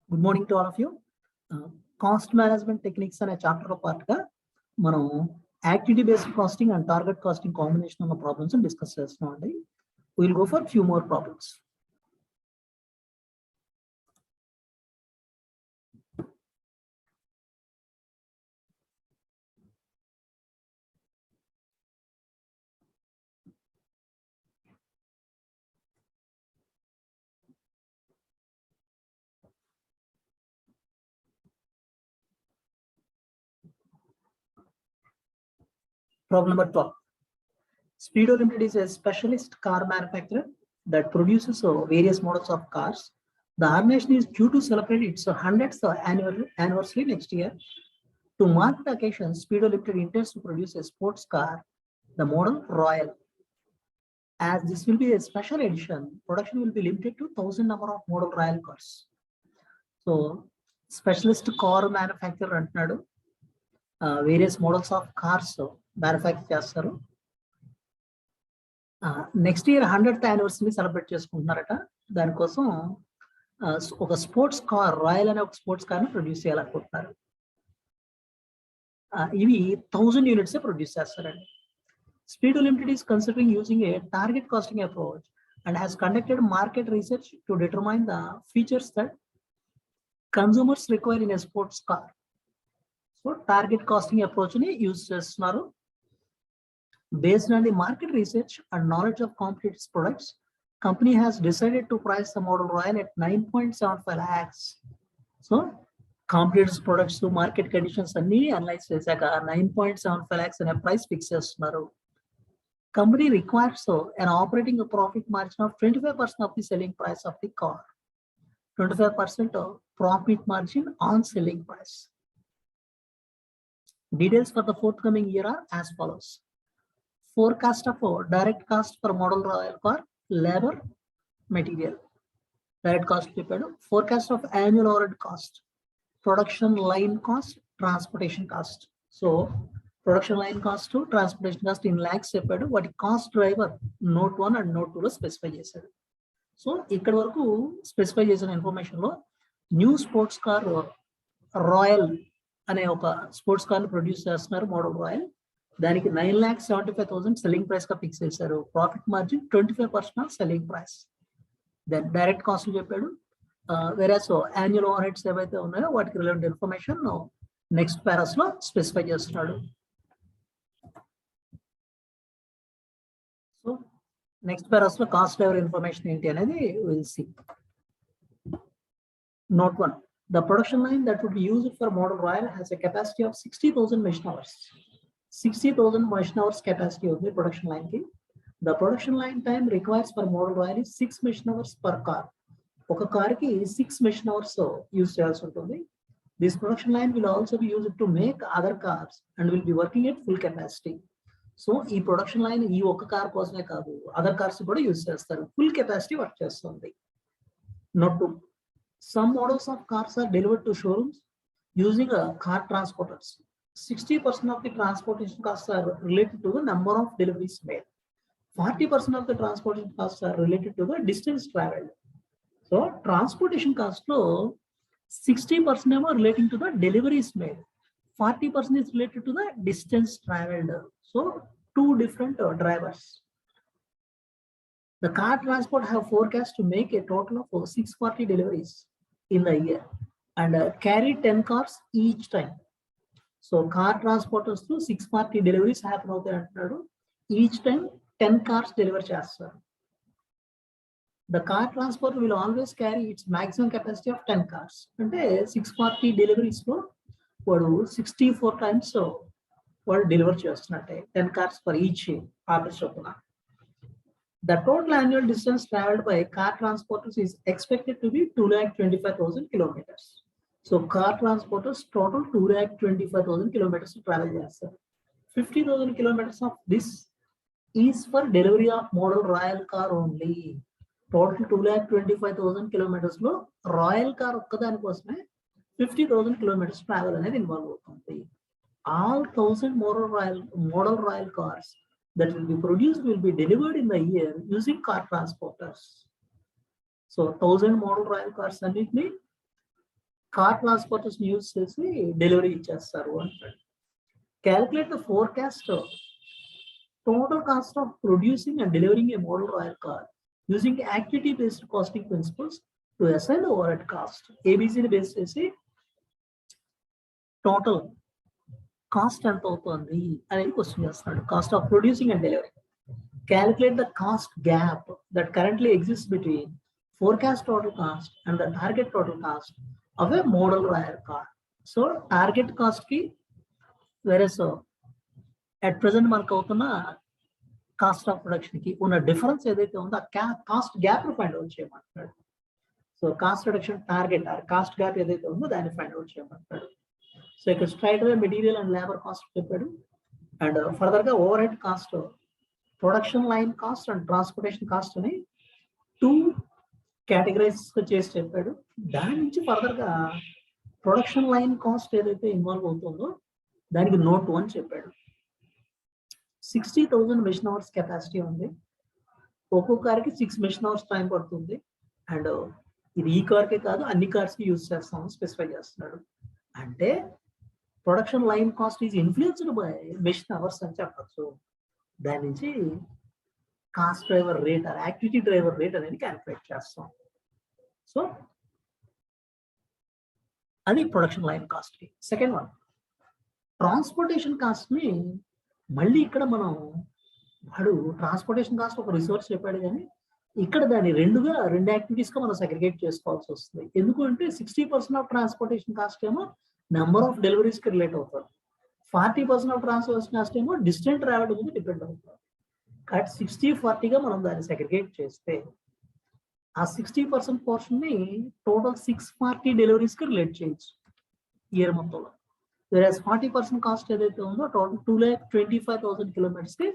Good morning to all of you. Cost management techniques అనే chapter part గా మనం activity based costing and target costing combination ఉన్న problems discuss చేస్తున్నాం అండి. Will go for few more problems. Problem number 12. Speedo Limited is a specialist car manufacturer that produces various models of cars. The organization is due to celebrate its 100th anniversary next year. To mark the occasion, Speedo Limited intends to produce a sports car, the model Royal. As this will be a special edition, production will be limited to 1,000 number of model Royal cars. So, specialist car manufacturer అంటున్నాడు. Various models of cars manufacture చేస్తారు. Next year 100th anniversary celebrate చేసుకుంటున్నారట. దానికోసం ఒక sports car Royal అనే ఒక sports car ని produce చేయాలనుకుంటున్నారు. ఇవి 1000 యూనిట్స్ ప్రొడ్యూస్ చేస్తారండి. Speedo limited is considering using a target costing approach and has conducted market research to determine the features that consumers require in a sports car. So target costing approach ని use చేస్తున్నారు. Based on the market research and knowledge of competitors' products, company has decided to price the model Royal at 9.75 lakhs. So, competitors' products to market conditions anni analyze chesaka 9.75 lakhs ane price fix chestunaru. Company requires an operating profit margin of 25% of the selling price of the car. 25% of profit margin on selling price. Details for the forthcoming year are as follows. Forecast of direct cost per model Royal car, labor, material. Direct cost చెప్పాడు. Forecast of annual overhead cost, production line cost, transportation cost. So production line cost, transportation cost in lakhs చెప్పాడు. వాటి cost driver note 1 and note 2 లో specify చేశాడు. So ఇక్కడ వరకు specify చేసిన information లో new sports car Royal అనే ఒక స్పోర్ట్స్ కార్ ని ప్రొడ్యూస్ చేస్తున్నారు మోడల్ రాయల్. దానికి 9,75,000 సెల్లింగ్ ప్రైస్ గా ఫిక్స్ చేశారు. Profit margin 25% selling price. Then direct cost చెప్పాడు. వేరేస్ యాన్యువల్ ఓవర్ హెడ్స్ ఏవైతే ఉన్నాయో వాటికి రిలవెంట్ ఇన్ఫర్మేషన్ నెక్స్ట్ పారాస్ లో స్పెసిఫై చేస్తున్నాడు. సో నెక్స్ట్ పారాస్ లో కాస్ట్ డ్రైవర్ ఇన్ఫర్మేషన్ ఏంటి అనేది will see. Note 1. The production line that would be used for model Royal has a capacity of 60,000 machine hours. 60,000 machine hours capacity of the production line. The production line time requires for model Royal is 6 machine hours per car. Oka car ki 6 machine hours use cheyalsi untundi. This production line will also be used to make other cars and will be working at full capacity. So ee production line ee oka car kosame kaadu other cars kuda use chestaru. Full capacity work chestundi. Note 2. Some models of cars are delivered to showrooms using car transporters. 60% of the transportation costs are related to the number of deliveries made. 40% of the transportation costs are related to the distance traveled. So transportation cost lo 60% are relating to the deliveries made. 40% is related to the distance traveled. So two different drivers. The car transport have forecast to make a total of 640 deliveries in the year and carry 10 cars each time. So car transporters to 640 deliveries happen అవుతాయి అంటున్నాడు. Each time 10 cars deliver చేస్తారు. The car transporter will always carry its maximum capacity of 10 cars. అంటే 640 deliveries లో వాడు 64 times వాడు deliver చేస్తున్నట్టే 10 cars for each order చొప్పున. The total annual distance traveled by car transporters is expected to be 2,25,000 kilometers. So car transporters total 2,25,000 kilometers to travel చేస్తారు. 50,000 kilometers of this is for delivery of model Royal car only. Total 2,25,000 kilometers లో royal car ఒక్కదాని కోసమే 50,000 kilometers travel అనేది involve అవుతుంది. All 1,000 model Royal cars that will be produced will be delivered in the year using car transporters. So 1,000 model Royal cars అన్నిటిని car transporters use చేసి delivery ఇచ్చేస్తారు అంటాడు. Calculate the forecast total cost of producing and delivering a model rail car using activity based costing principles to assign the overhead cost. ABC based చేసి total cost ఎంత అవుతుంది అనేది question చేస్తున్నాడు. Cost of producing and delivery. Calculate the cost gap that currently exists between forecast total cost and the target total cost of a model rail car. So target cost ki whereas at present మనకు అవుతున్న cost of production కి ఉన్న difference ఏదైతే ఉందో ఆ cost gap find out చేయమంటాడు. So cost reduction target cost gap ఏదైతే ఉందో దాన్ని ఫైండ్ అవుట్ చేయమంటాడు. సో ఇక్కడ straight away material and labour cost చెప్పాడు. అండ్ ఫర్దర్ గా overhead cost, production line cost and transportation cost అని 2 కేటగిరైజ్ చేసి చెప్పాడు. దాని నుంచి ఫర్దర్ గా ప్రొడక్షన్ లైన్ కాస్ట్ ఏదైతే ఇన్వాల్వ్ అవుతుందో దానికి నోట్ 1 చెప్పాడు. 60,000 మెషిన్ అవర్స్ కెపాసిటీ ఉంది. ఒక్కొక్క కార్కి 6 మెషిన్ అవర్స్ టైం పడుతుంది. అండ్ ఇది ఈ కార్కే కాదు అన్ని కార్స్ కి యూజ్ చేస్తామని స్పెసిఫై చేస్తున్నాడు. అంటే production line cost is influenced by machine hours అని చెప్పచ్చు. దాని నుంచి cost driver rate or activity driver rate అనేది క్యాలిక్యులేట్ చేస్తాం. సో అది ప్రొడక్షన్ లైన్ కాస్ట్ కి. సెకండ్ వన్ ట్రాన్స్పోర్టేషన్ కాస్ట్ ని మళ్ళీ ఇక్కడ మనం వాడు ట్రాన్స్పోర్టేషన్ కాస్ట్ ఒక రిసోర్స్ చెప్పాడు కానీ ఇక్కడ దాన్ని రెండు యాక్టివిటీస్ గా మనం సెగ్రిగేట్ చేసుకోవాల్సి వస్తుంది. ఎందుకు అంటే 60% ఆఫ్ ట్రాన్స్పోర్టేషన్ కాస్ట్ ఏమో నెంబర్ ఆఫ్ డెలివరీస్ కి రిలేట్ అవుతారు. 40% ఆఫ్ ట్రాన్స్పోర్టేషన్ కాస్ట్ ఏమో డిస్టెంట్ ట్రావెల్ మీద డిపెండ్ అవుతారు. కాబట్టి 60-40 గా మనం దాన్ని సెగ్రిగేట్ చేస్తే ఆ 60% పోర్షన్ ని టోటల్ 640 డెలివరీస్ కి రిలేట్ చేయొచ్చు ఇయర్ మొత్తంలో. Whereas 40% కాస్ట్ ఏదైతే ఉందో టోటల్ 2,25,000 కిలోమీటర్స్ కి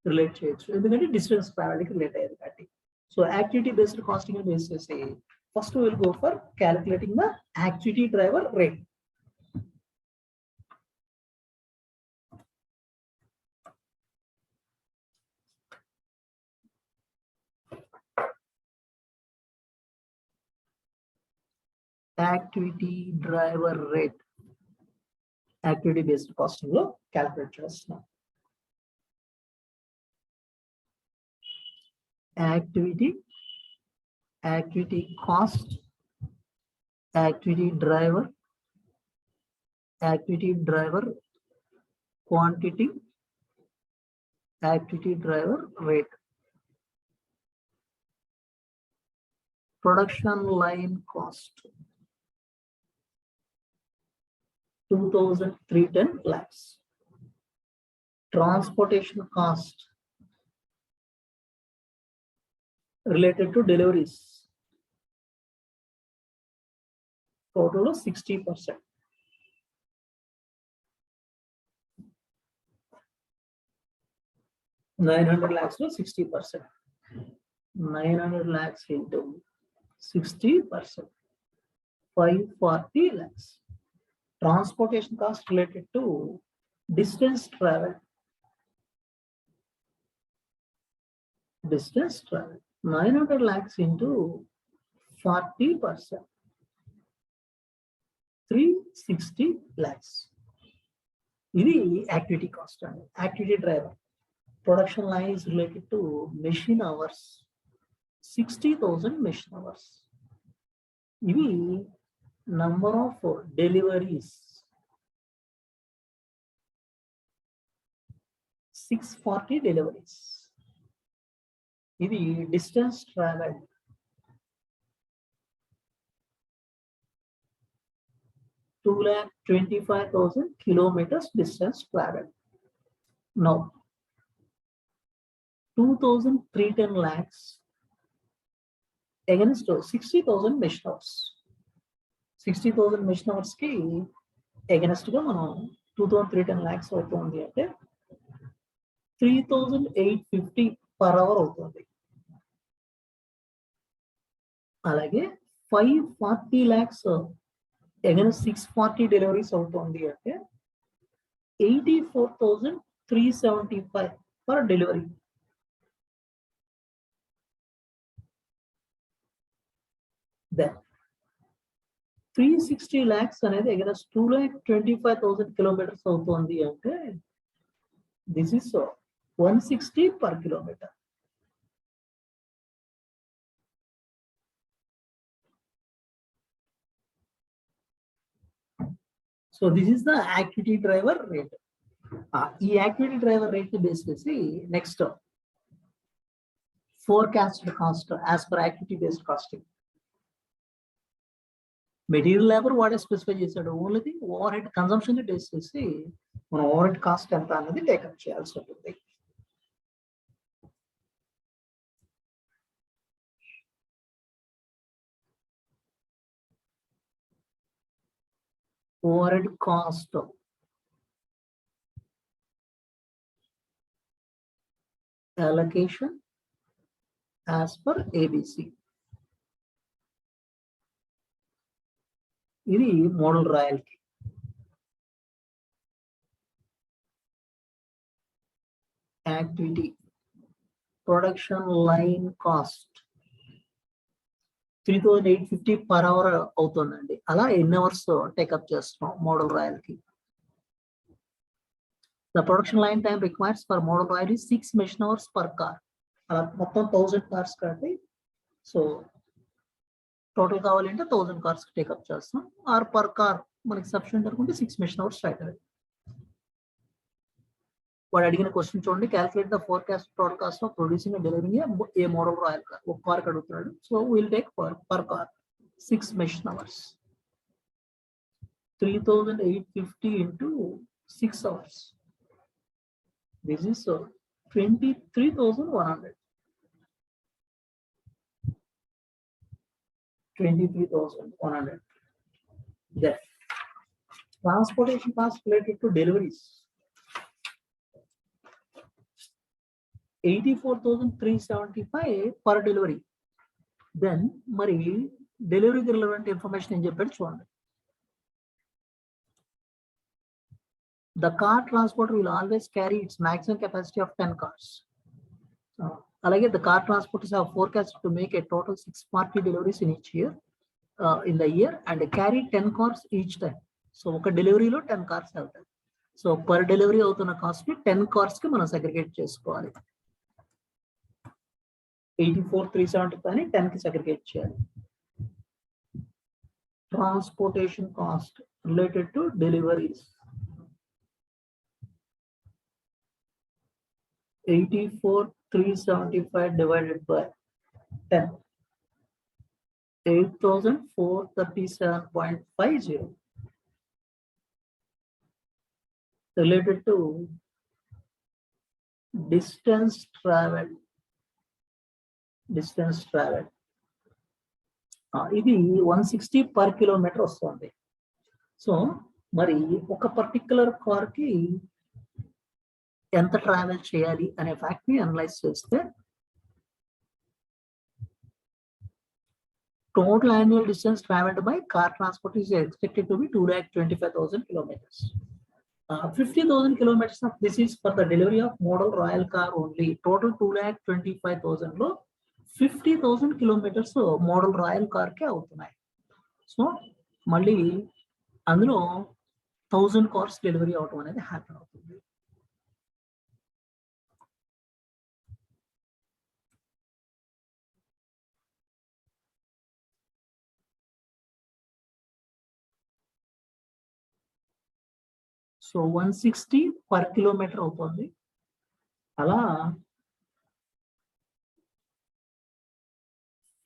రిలేట్ చేయొచ్చు. ఎందుకంటే డిస్టెన్స్ ట్రావెల్ కి రిలేట్ అయ్యేది కాబట్టి. So activity based costing base చేసి first will go for calculating the activity driver rate. Activity driver rate activity based costing లో క్యాలిక్యులేట్ చేస్తున్నాం. Activity cost, activity driver quantity, activity driver rate. Production line cost 2,310 lakhs. Transportation cost related to deliveries total of 60%. 900 lakhs to 60%. 900 lakhs into 60%. 540 lakhs. Transportation cost related to distance travel. 900 lakhs into 40%. 360 lakhs. This is activity cost. Activity driver. Production line is related to machine hours. 60,000 machine hours. This is number of deliveries 640 deliveries. This distance traveled 2,25,000 kilometers distance traveled. Now 2,310 lakhs against 60,000 machine hours. 60,000 machine hours ki against ga manam 2,310 lakhs avutundi ante 3,850 per hour avutundi. Alage 540 lakhs against 640 deliveries avutundi ante 84,375 per delivery. Then 360 lakhs అనేది against 2,25,000 kilometers అవుతుంది అంటే this is 160 per kilometer. So this is the activity driver rate. ఈ activity driver rate base చేసి next forecasted cost as per activity based costing. Material labour వాడే specify చేశాడు, only over head consumption base చేసి మనం over head cost ఎంత అనేది take up చేయాల్సి ఉంటుంది. Overhead cost allocation as per ABC. ఇది మోడల్ రాయల్కి. Activity production line cost 3,850 per hour అవుతుందండి. అలా ఎన్ని అవర్స్ టేకప్ చేస్తున్నాం మోడల్ రాయల్కి. The production line time requires for model rail is 6 machine hours per car. అలా మొత్తం 1000 కార్స్ కాబట్టి సో టోటల్ కావాలంటే 1000 కార్స్ టేకప్ చేస్తాం. ఆర్ పర్ కార్ మనకి సఫిషియెంట్ అనుకుంటే 6 మెషిన్ అవర్స్ స్ట్రైట్ అవే. వాడు అడిగిన క్వశ్చన్ చూడండి, calculate the forecast total cost of producing and delivering a model royal car. ఒక కార్ అడుగుతున్నాడు. So will take per car 6 machine hours. 3,850 into 6 hours. This is 23,100. 23,100. Then transportation cost related to deliveries 84,375 per delivery. Then మరి delivery relevant information ఏం చెప్పాడు చూడండి. The car transporter will always carry its maximum capacity of 10 cars. Alage the car transporters have forecast to make a total 640 deliveries in each year, in the year, and carry 10 cars each time. So oka delivery lo 10 cars avutayi. So per delivery avutuna cost ni 10 cars ki manam segregate chesukovali. 84,375 ni 10 ki segregate cheyali. Transportation cost related to deliveries 84,375 divided by 10, 8,437.50. Related to distance traveled. ఇది 160 per kilometer వస్తుంది. So మరి ఒక particular car కి ఎంత travel చేయాలి అనే fact ని analyse చేస్తే total annual distance travelled by car transport is expected to be 2,25,000 kilometers. 50,000 kilometers of this is for the delivery of model royal car only. Total 2,25,000 లో 50,000 kilometers model royal car కే అవుతున్నాయి. So మళ్ళీ అందులో 1,000 cars delivery అవటం అనేది happy అవుతుంది. So 160 per kilometer అవుతుంది. అలా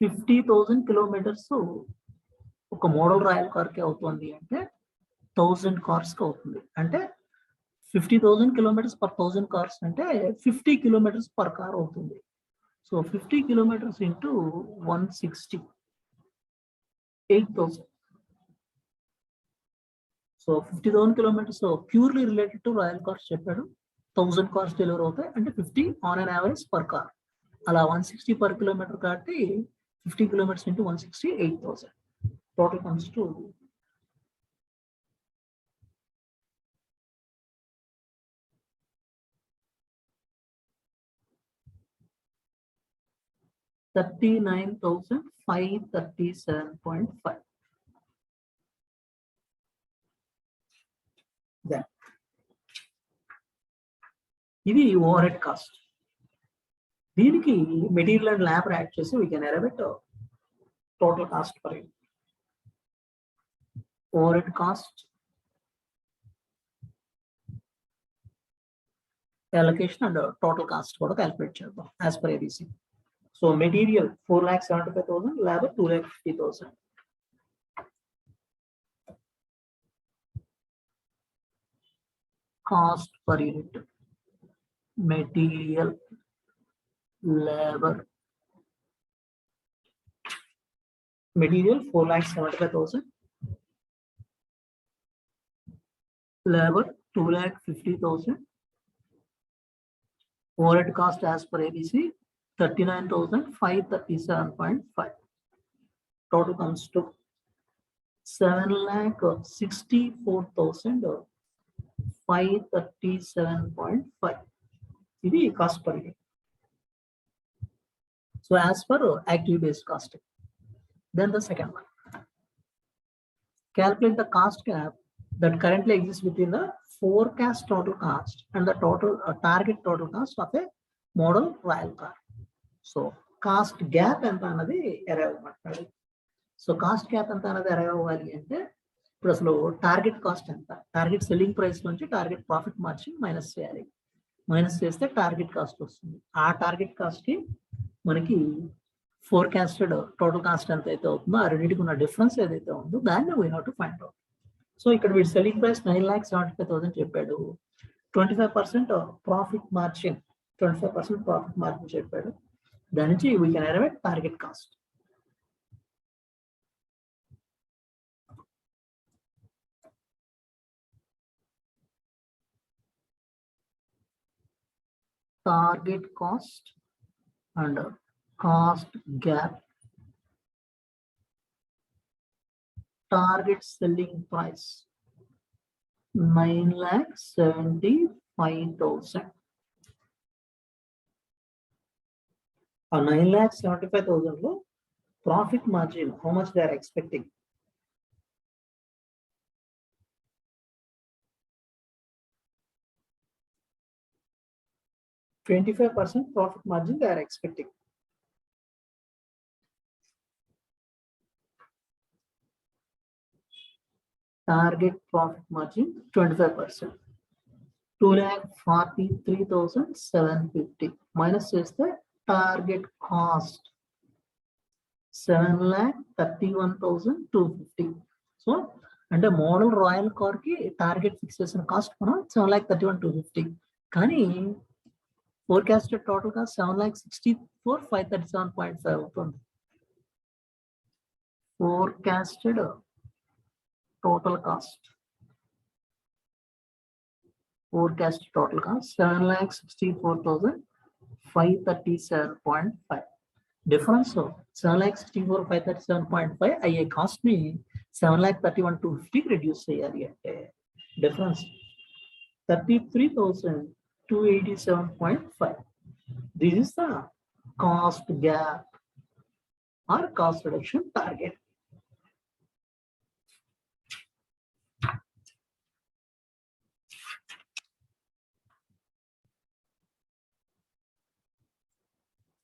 50,000 kilometers ఒక మోడల్ రాయల్ కార్ కి అవుతుంది అంటే 1,000 cars కి అవుతుంది. అంటే 50,000 kilometers per 1,000 cars అంటే 50 kilometers per car అవుతుంది. So 50 kilometers into 160, 8,000. So 50,000 kilometers purely related to royal cars చెప్పాడు. 1,000 cars డెలివరీ అవుతాయి అంటే 50 on an average per car. అలా 160 per kilometer కాబట్టి 50 kilometers into 160, 8,000. Total comes to 39,537.5. Then ఇది overhead cost. దీనికి material and labour add చేసి we can arrive at total cost per unit. Overhead cost allocation and total cost కూడా calculate చేద్దాం as per A B C. So material 4,75,000, labour 2,50,000. Cost per unit material labour. Material 4,75,000, labour 2,50,000. Overhead cost as per ABC 39,537.5. Total comes to 7,64,537.5. This is cost per unit. So as per active based costing. Then the second one. Calculate the cost gap that currently exists between the forecast total cost and the total target total cost of a model trial car. So cost gap anta anadi arrive mattadi. So cost gap anta anadi arrive avvali ante ఇప్పుడు అసలు target cost ఎంత, target selling price నుంచి target profit margin minus చేయాలి. Minus చేస్తే target cost వస్తుంది. ఆ target cost కి మనకి ఫోర్కాస్టెడ్ టోటల్ కాస్ట్ ఎంత అయితే అవుతుందో ఆ రెండింటికి ఉన్న డిఫరెన్స్ ఏదైతే ఉందో దాన్ని we have to find out. So ఇక్కడ వీడి సెల్లింగ్ ప్రైస్ 9,75,000 చెప్పాడు. 25% ప్రాఫిట్ మార్జిన్, 25% ప్రాఫిట్ మార్జిన్ చెప్పాడు. దాని నుంచి we can arrive at target cost. Target cost and cost gap. Target selling price 9,75,000. 9,75,000 లో profit margin how much they are expecting? %25 profit margin they are expecting. Target profit margin 25%. 2,43,750 minus is the target cost 7,31,250. So అంటే model royal car కి target fix చేసిన cost మనం 7,31,250. కానీ forecasted total cost 7,64,537.5 అవుతుంది. Forecasted total cost. Forecast total cost 7,64,537.5. Difference of 7,64,537.5 IA cost me 7,31,250 reduce area. Difference 33,287.5. This is the cost gap or cost reduction target.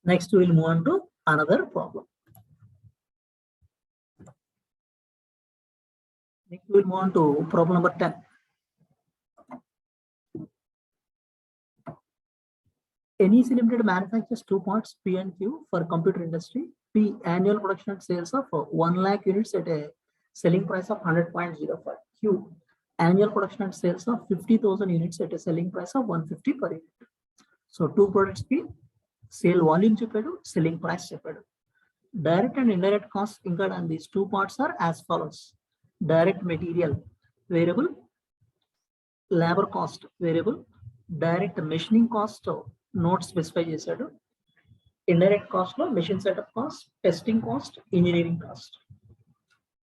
Next, we will move on to another problem. Next, we will move on to problem number 10. NEC Limited manufactures 2 parts, P and Q, for computer industry. P, annual production and sales of 1 lakh units at a selling price of 100.05. Q, annual production and sales of 50,000 units at a selling price of 150 per unit. So, 2 products P. Sale volume చెప్పాడు, selling price చెప్పాడు. Direct and indirect cost incurred on these 2 parts are as follows. Direct material variable, labour cost variable, direct machining cost not specify చేశాడు. Indirect cost లో machine setup cost, testing cost, engineering cost.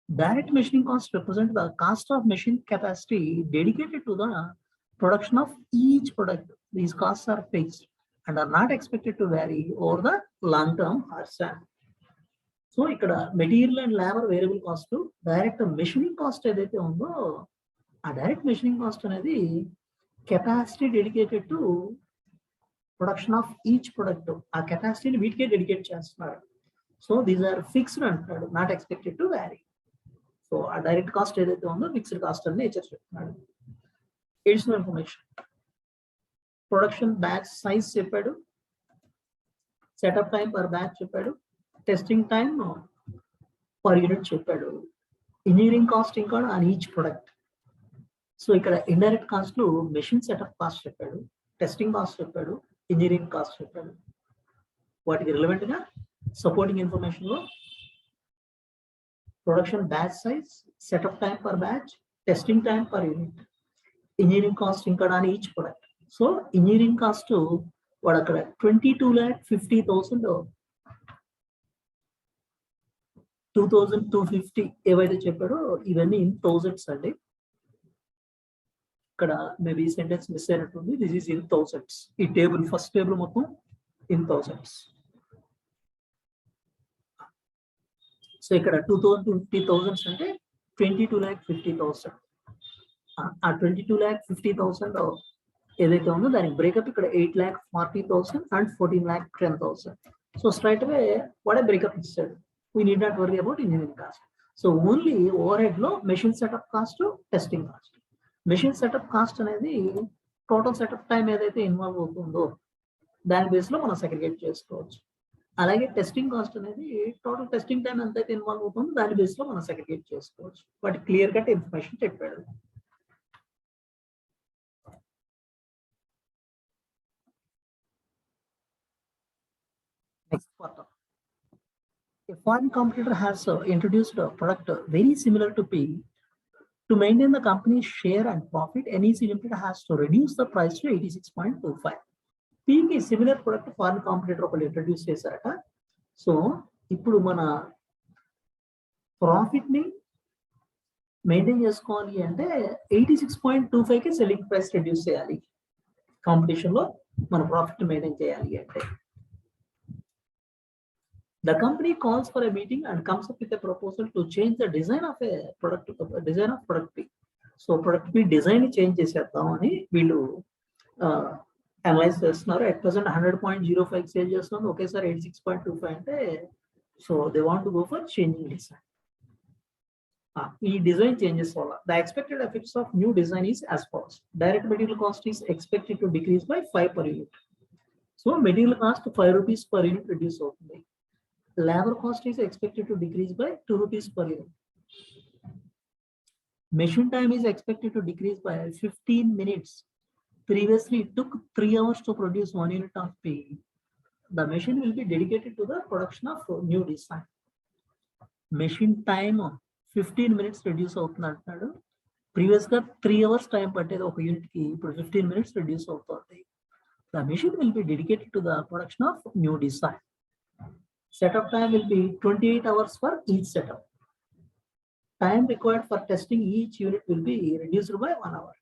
Direct machining cost represent the cost of machine capacity dedicated to the production of each product. These costs are fixed and are not expected to vary over the long term horizon. So, ikkada material and labor variable cost, direct machining cost edaithe undo ఆ direct machining cost అనేది capacity dedicated to production of each product. ఆ కెపాసిటీని వీటికే dedicate చేస్తున్నారు. So these are fixed అంటున్నాడు, not expected to vary. So ఆ direct cost ఏదైతే ఉందో ఫిక్స్డ్ కాస్ట్ అని నేచర్ చెప్తున్నాడు. Additional information, production batch size చెప్పాడు, సెటప్ టైం పర్ బ్యాచ్ చెప్పాడు, టెస్టింగ్ టైం పర్ యూనిట్ చెప్పాడు, ఇంజనీరింగ్ కాస్ట్ ఇంకా ఆన్ ఈచ్ ప్రొడక్ట్. సో ఇక్కడ indirect cost machine setup cost చెప్పాడు, టెస్టింగ్ కాస్ట్ చెప్పాడు, ఇంజనీరింగ్ కాస్ట్ చెప్పాడు. వాటికి రిలవెంట్ గా సపోర్టింగ్ ఇన్ఫర్మేషన్ లో production batch size, setup time per batch, testing time per unit, engineering cost ఇంకా on each product. So engineering cost వాడు అక్కడ 22,50,000 2,250 ఏవైతే చెప్పాడో ఇవన్నీ ఇన్ థౌజండ్స్ అండి. ఇక్కడ మేబీ సెంటెన్స్ మిస్ అయినట్టుంది. This is in thousands. ఈ టేబుల్ ఫస్ట్ టేబుల్ మొత్తం ఇన్ థౌజండ్స్. సో ఇక్కడ 2,250,000 అంటే 22,50,000. ఆ 22,50,000 ఏదైతే ఉందో దానికి బ్రేకప్ ఇక్కడ 8,40,000 అండ్ 14,10,000. సో స్ట్రైట్ అవే వాడే బ్రేకప్ ఇస్తాడు. We need not worry about engineering cost. So only overhead లో machine setup cost, testing cost. Machine setup cost అనేది టోటల్ సెటప్ టైం ఏదైతే ఇన్వాల్వ్ అవుతుందో దాని బేస్ లో మనం సెగ్రిగేట్ చేసుకోవచ్చు. అలాగే టెస్టింగ్ కాస్ట్ అనేది టోటల్ టెస్టింగ్ టైం ఎంతైతే ఇన్వాల్వ్ అవుతుందో దాని బేస్ లో మనం సెగ్రిగేట్ చేసుకోవచ్చు. బట్ క్లియర్ కట్ ఇన్ఫర్మేషన్ చెప్పాడు. Next part, a foreign competitor has introduced a product very similar to P. To maintain the company's share and profit, NEC Limited has to reduce the price to 86.25. P కి similar product foreign competitor ఒకళ్ళు introduce చేశారట. So ఇప్పుడు మన profit ని maintain చేసుకోవాలి అంటే 86.25కి selling price reduce చేయాలి. Competition లో మన ప్రాఫిట్ మెయింటైన్ చేయాలి అంటే the company calls for a meeting and comes up with a proposal to change the design of a product, design of product P. So product P design change చేసేద్దాం అని వీళ్ళు analyse చేస్తున్నారు. At present 100.05 sale చేస్తున్నారు, ఒకేసారి 86.25 అంటే so they want to go for changing design. ఈ design changes వల్ల the expected effects of new design is as follows. Direct material cost is expected to decrease by 5 per unit. So material cost 5 rupees per unit reduce అవుతుంది. Labor cost is expected to decrease by 2 rupees per unit. Machine time is expected to decrease by 15 minutes. Previously, it took 3 hours to produce 1 unit of P. The machine will be dedicated to the production of new design. Machine time 15 minutes reduce అవుతుందంటున్నాడు. Previous గా 3 hours time పట్టేది ఒక unit కి, ఇప్పుడు 15 minutes reduce అవుతుంది. The machine will be dedicated to the production of new design. Setup time will be 28 hours for each setup. Time required for testing each unit will be reduced by 1 hour.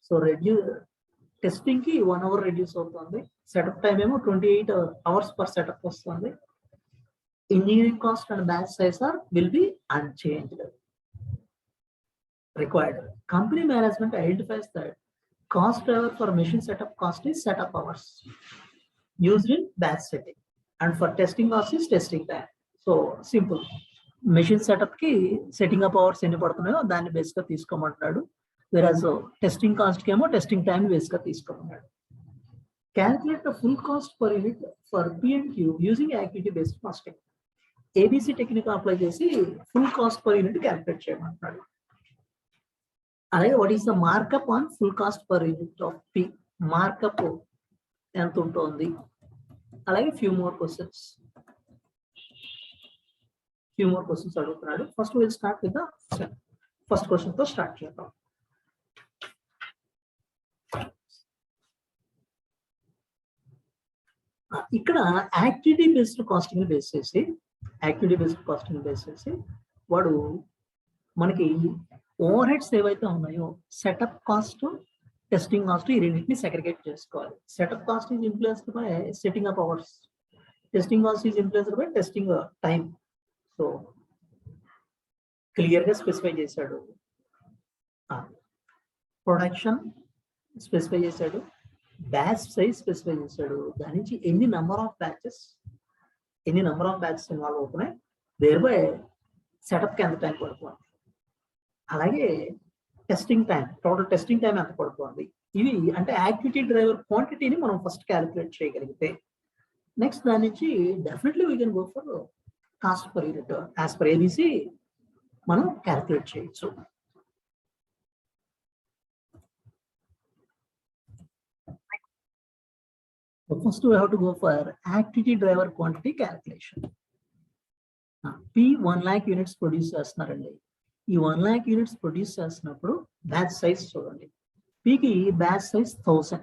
So testing ki 1 hour reduce అవుతుంది. Setup time ఏమో 28 hours per setup వస్తుంది. Engineering cost and batch size will be unchanged. Required. Company management identifies that cost driver for machine setup cost is setup hours used in batch setting. And for testing cost is testing time. So simple. Machine setup ki setting up hours ఎన్ని పడుతున్నాయో దాన్ని base గా తీసుకోమంటున్నాడు. Whereas testing cost కి ఏమో testing time base గా తీసుకోమన్నాడు. Calculate the full cost per unit for P&Q using activity based costing. ABC technique apply చేసి full cost per unit calculate చేయమంటున్నాడు. అలాగే what is the markup on full cost per unit of P? Markup ఎంత ఉంటుంది? అలాగే few more questions అడుగుతున్నాడు. First will start with the first question తో start చేద్దాం. ఇక్కడ యాక్టివిటీ బేస్డ్ కాస్టింగ్ బేస్ చేసి వాడు మనకి ఓవర్ హెడ్స్ ఏవైతే ఉన్నాయో సెటప్ కాస్ట్, టెస్టింగ్ కాస్ట్ ఈ రెండింటిని సెగ్రిగేట్ చేసుకోవాలి. Setup cost is influenced by setting up hours, testing cost is influenced by testing time. So clear గా స్పెసిఫై చేశాడు. ప్రొడక్షన్ స్పెసిఫై చేశాడు, బ్యాచ్ సైజ్ స్పెసిఫై చేశాడు, దాని నుంచి ఎన్ని నెంబర్ ఆఫ్ బ్యాచెస్ ఇన్వాల్వ్ అవుతున్నాయి, దేర్ బై సెటప్కి ఎంత టైం పడుతుంది, అలాగే testing time, total testing time ఎంత పడుతుంది. ఇవి అంటే యాక్టివిటీ డ్రైవర్ క్వాంటిటీని మనం ఫస్ట్ క్యాలిక్యులేట్ చేయగలిగితే నెక్స్ట్ దాని నుంచి definitely we can go for cost per unit as per ABC మనం క్యాలిక్యులేట్ చేయొచ్చు. First we have to go for activity driver quantity calculation. P 1 lakh units produce చేస్తున్నారండి. ఈ 1 lakh units produce చేస్తున్నప్పుడు batch size చూడండి, Pకి batch size 1000.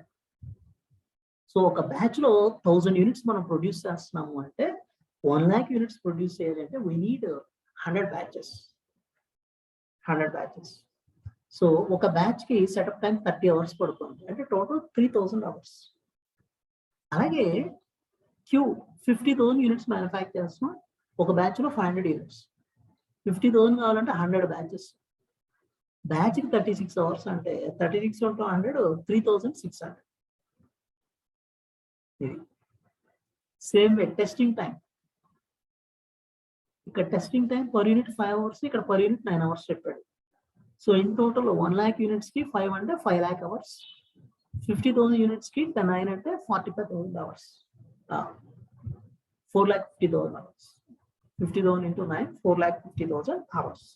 So ఒక batch లో 1000 units మనం produce చేస్తున్నాము అంటే 1 lakh units ప్రొడ్యూస్ చేయాలంటే వీ నీడ్ 100 బ్యాచెస్. సో ఒక బ్యాచ్ కి సెటప్ టైం 30 అవర్స్ పడుతుంది, అంటే టోటల్ 3000 అవర్స్. అలాగే క్యూ 50,000 యూనిట్స్ మ్యానుఫ్యాక్చర్ చేస్తున్నాం, ఒక బ్యాచ్ లో 500 యూనిట్స్, 50,000 కావాలంటే 100 బ్యాచెస్, బ్యాచ్ కి 36 అవర్స్, అంటే 36 into 100 3600. Same way testing time, ఇక్కడ testing time per unit 5 hours, ఇక్కడ పర్ యూనిట్ 9 అవర్స్ చెప్పాడు. So in total 1 lakh units కి 5 అంటే 5 lakh అవర్స్, 50,000 యూనిట్స్ కి 9 అంటే 45,000 hours, 4,50,000 hours. 50,000 into 9 4,50,000 hours.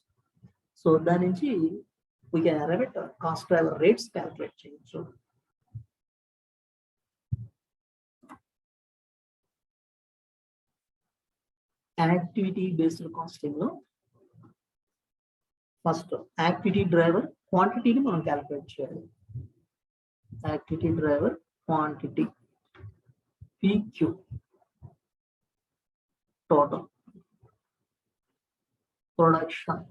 So దాని నుంచి we can arrive at cost driver rates calculate చేయొచ్చు. యాక్టివిటీ బేస్డ్ కాస్టింగ్ లో ఫస్ట్ యాక్టివిటీ డ్రైవర్ క్వాంటిటీని మనం క్యాలిక్యులేట్ చేయాలి. Activity driver quantity PQ total production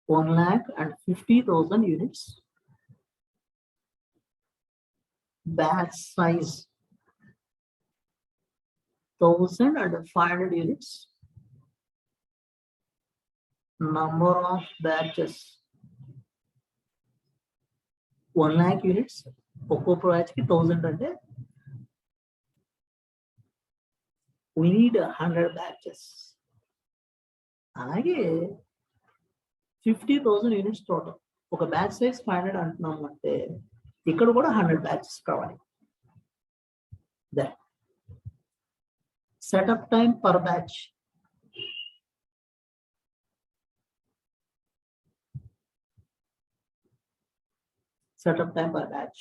1,50,000 units, batch size 1,500 units, number of batches 1 lakh units, ఒక్కో batch కి 1000 అంటే we need 100 batches. అలాగే 50,000 units total, ఒక బ్యాచ్ సైజ్ 500 అంటున్నాము అంటే ఇక్కడ కూడా 100 బ్యాచెస్ కావాలి. That setup time per batch, setup time per batch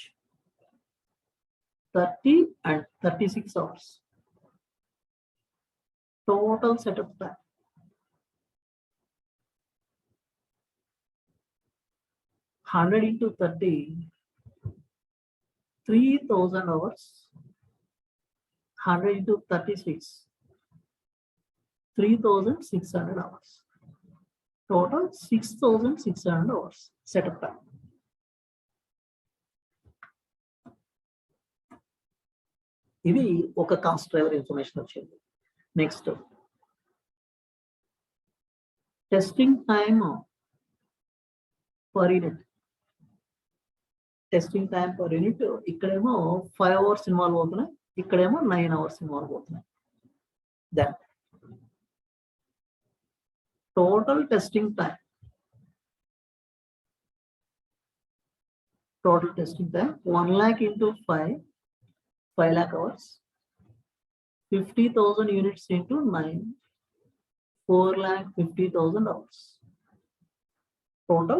30 and 36 hours. Total setup time 100 into 30, 3,000 hours. 100 into 36, 3,600 hours. Total 6,600 hours setup time. ఇది ఒక కాస్ట్ డ్రైవర్ ఇన్ఫర్మేషన్ వచ్చింది. Next testing time per unit. Testing time per unit ఇక్కడేమో 5 hours involve అవుతున్నాయి, ఇక్కడేమో 9 hours involve అవుతున్నాయి. Then total testing time, 1 lakh into 5 lakh hours, 50,000 units into 9, 4,50,000 hours. Total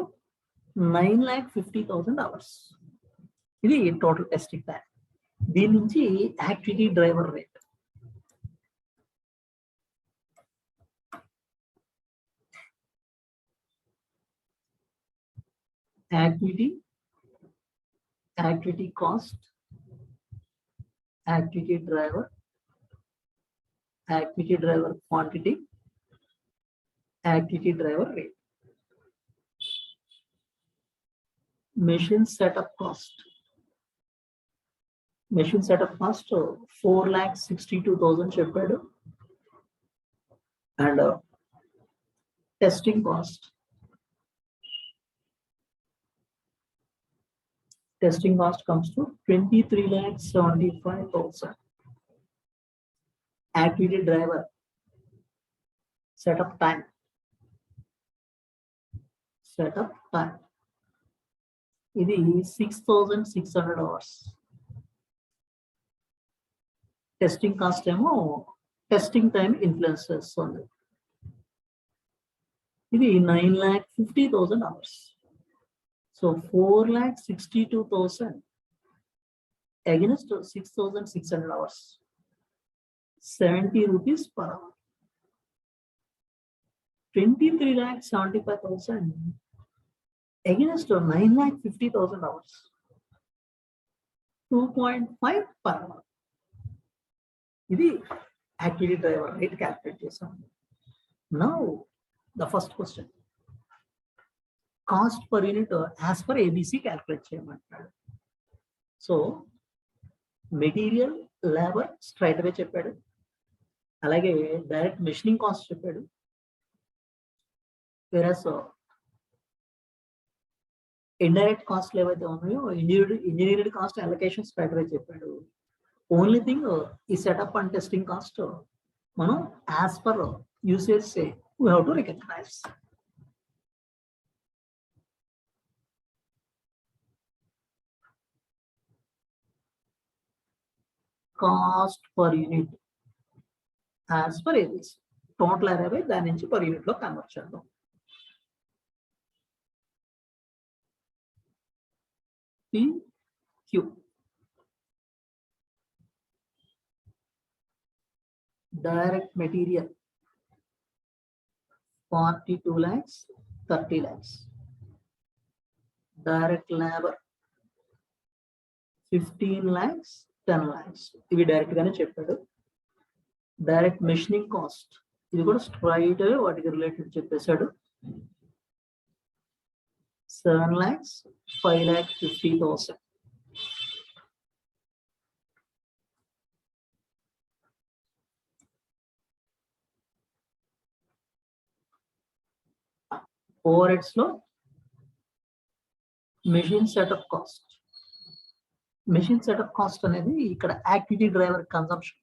9,50,000 hours. ఇది total testing time. దీని నుంచి activity driver rate. Activity cost, activity driver quantity, activity driver rate. Machine setup cost. Machine setup cost 4,62,000 చెప్పాడు. And testing cost Testing cost comes to 23,75,000. Activity driver setup time. Setup time. It is 6,600 hours. Testing cost ఏమో testing time influences on it. ఇది 9,50,000 hours. So 4,62,000 against 6,600 hours. 70 rupees per hour. 23,75,000 against 9,50,000 hours. 2.5 per hour. ఇది activity driver rate calculate చేసాం. Now the first question. Cost per unit as per ABC calculate చేయమంటాడు. So material labour straight అవే చెప్పాడు, అలాగే direct machining cost చెప్పాడు. వేరస్ indirect cost ఏవైతే ఉన్నాయో engineering cost allocation straight అవే చెప్పాడు. Only thing ఈ సెటప్ అండ్ టెస్టింగ్ కాస్ట్ మనం as per usage we have to recognise. Cost per unit as per ABC total అరవై దాని నుంచి పర్ యూనిట్ లో కన్వర్ట్ చేద్దాం. PQ direct material 42 lakhs 30 lakhs. Direct labor 15 lakhs 10 lakhs. ఇవి direct గానే చెప్పాడు. Direct machining cost ఇది కూడా స్ట్రైట్ వాటికి రిలేటెడ్ చెప్పేశాడు. 7 lakhs 5,50,000. ఓవర్హెడ్స్ లో machine setup cost. Machine setup cost అనేది ఇక్కడ activity driver consumption.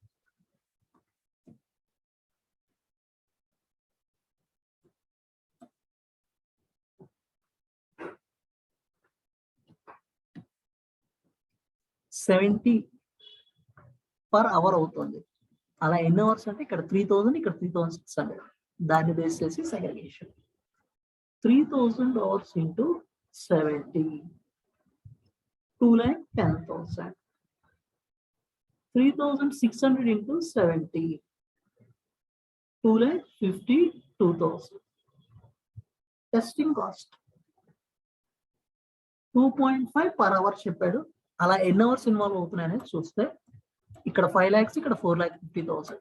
$70 per hour అవుతుంది. అలా ఎన్ని అవర్స్ అంటే ఇక్కడ 3,000 ఇక్కడ 3,600. దాన్ని బేస్ చేసి segregation. 3,000 hours into 70 2,10,000. 3,600 into 70 2,52,000. Testing cost 2.5 per hour చెప్పాడు. అలా ఎన్ని అవర్స్ ఇన్వాల్వ్ అవుతున్నాయని చూస్తే ఇక్కడ 5 lakhs ఇక్కడ 4,50,000.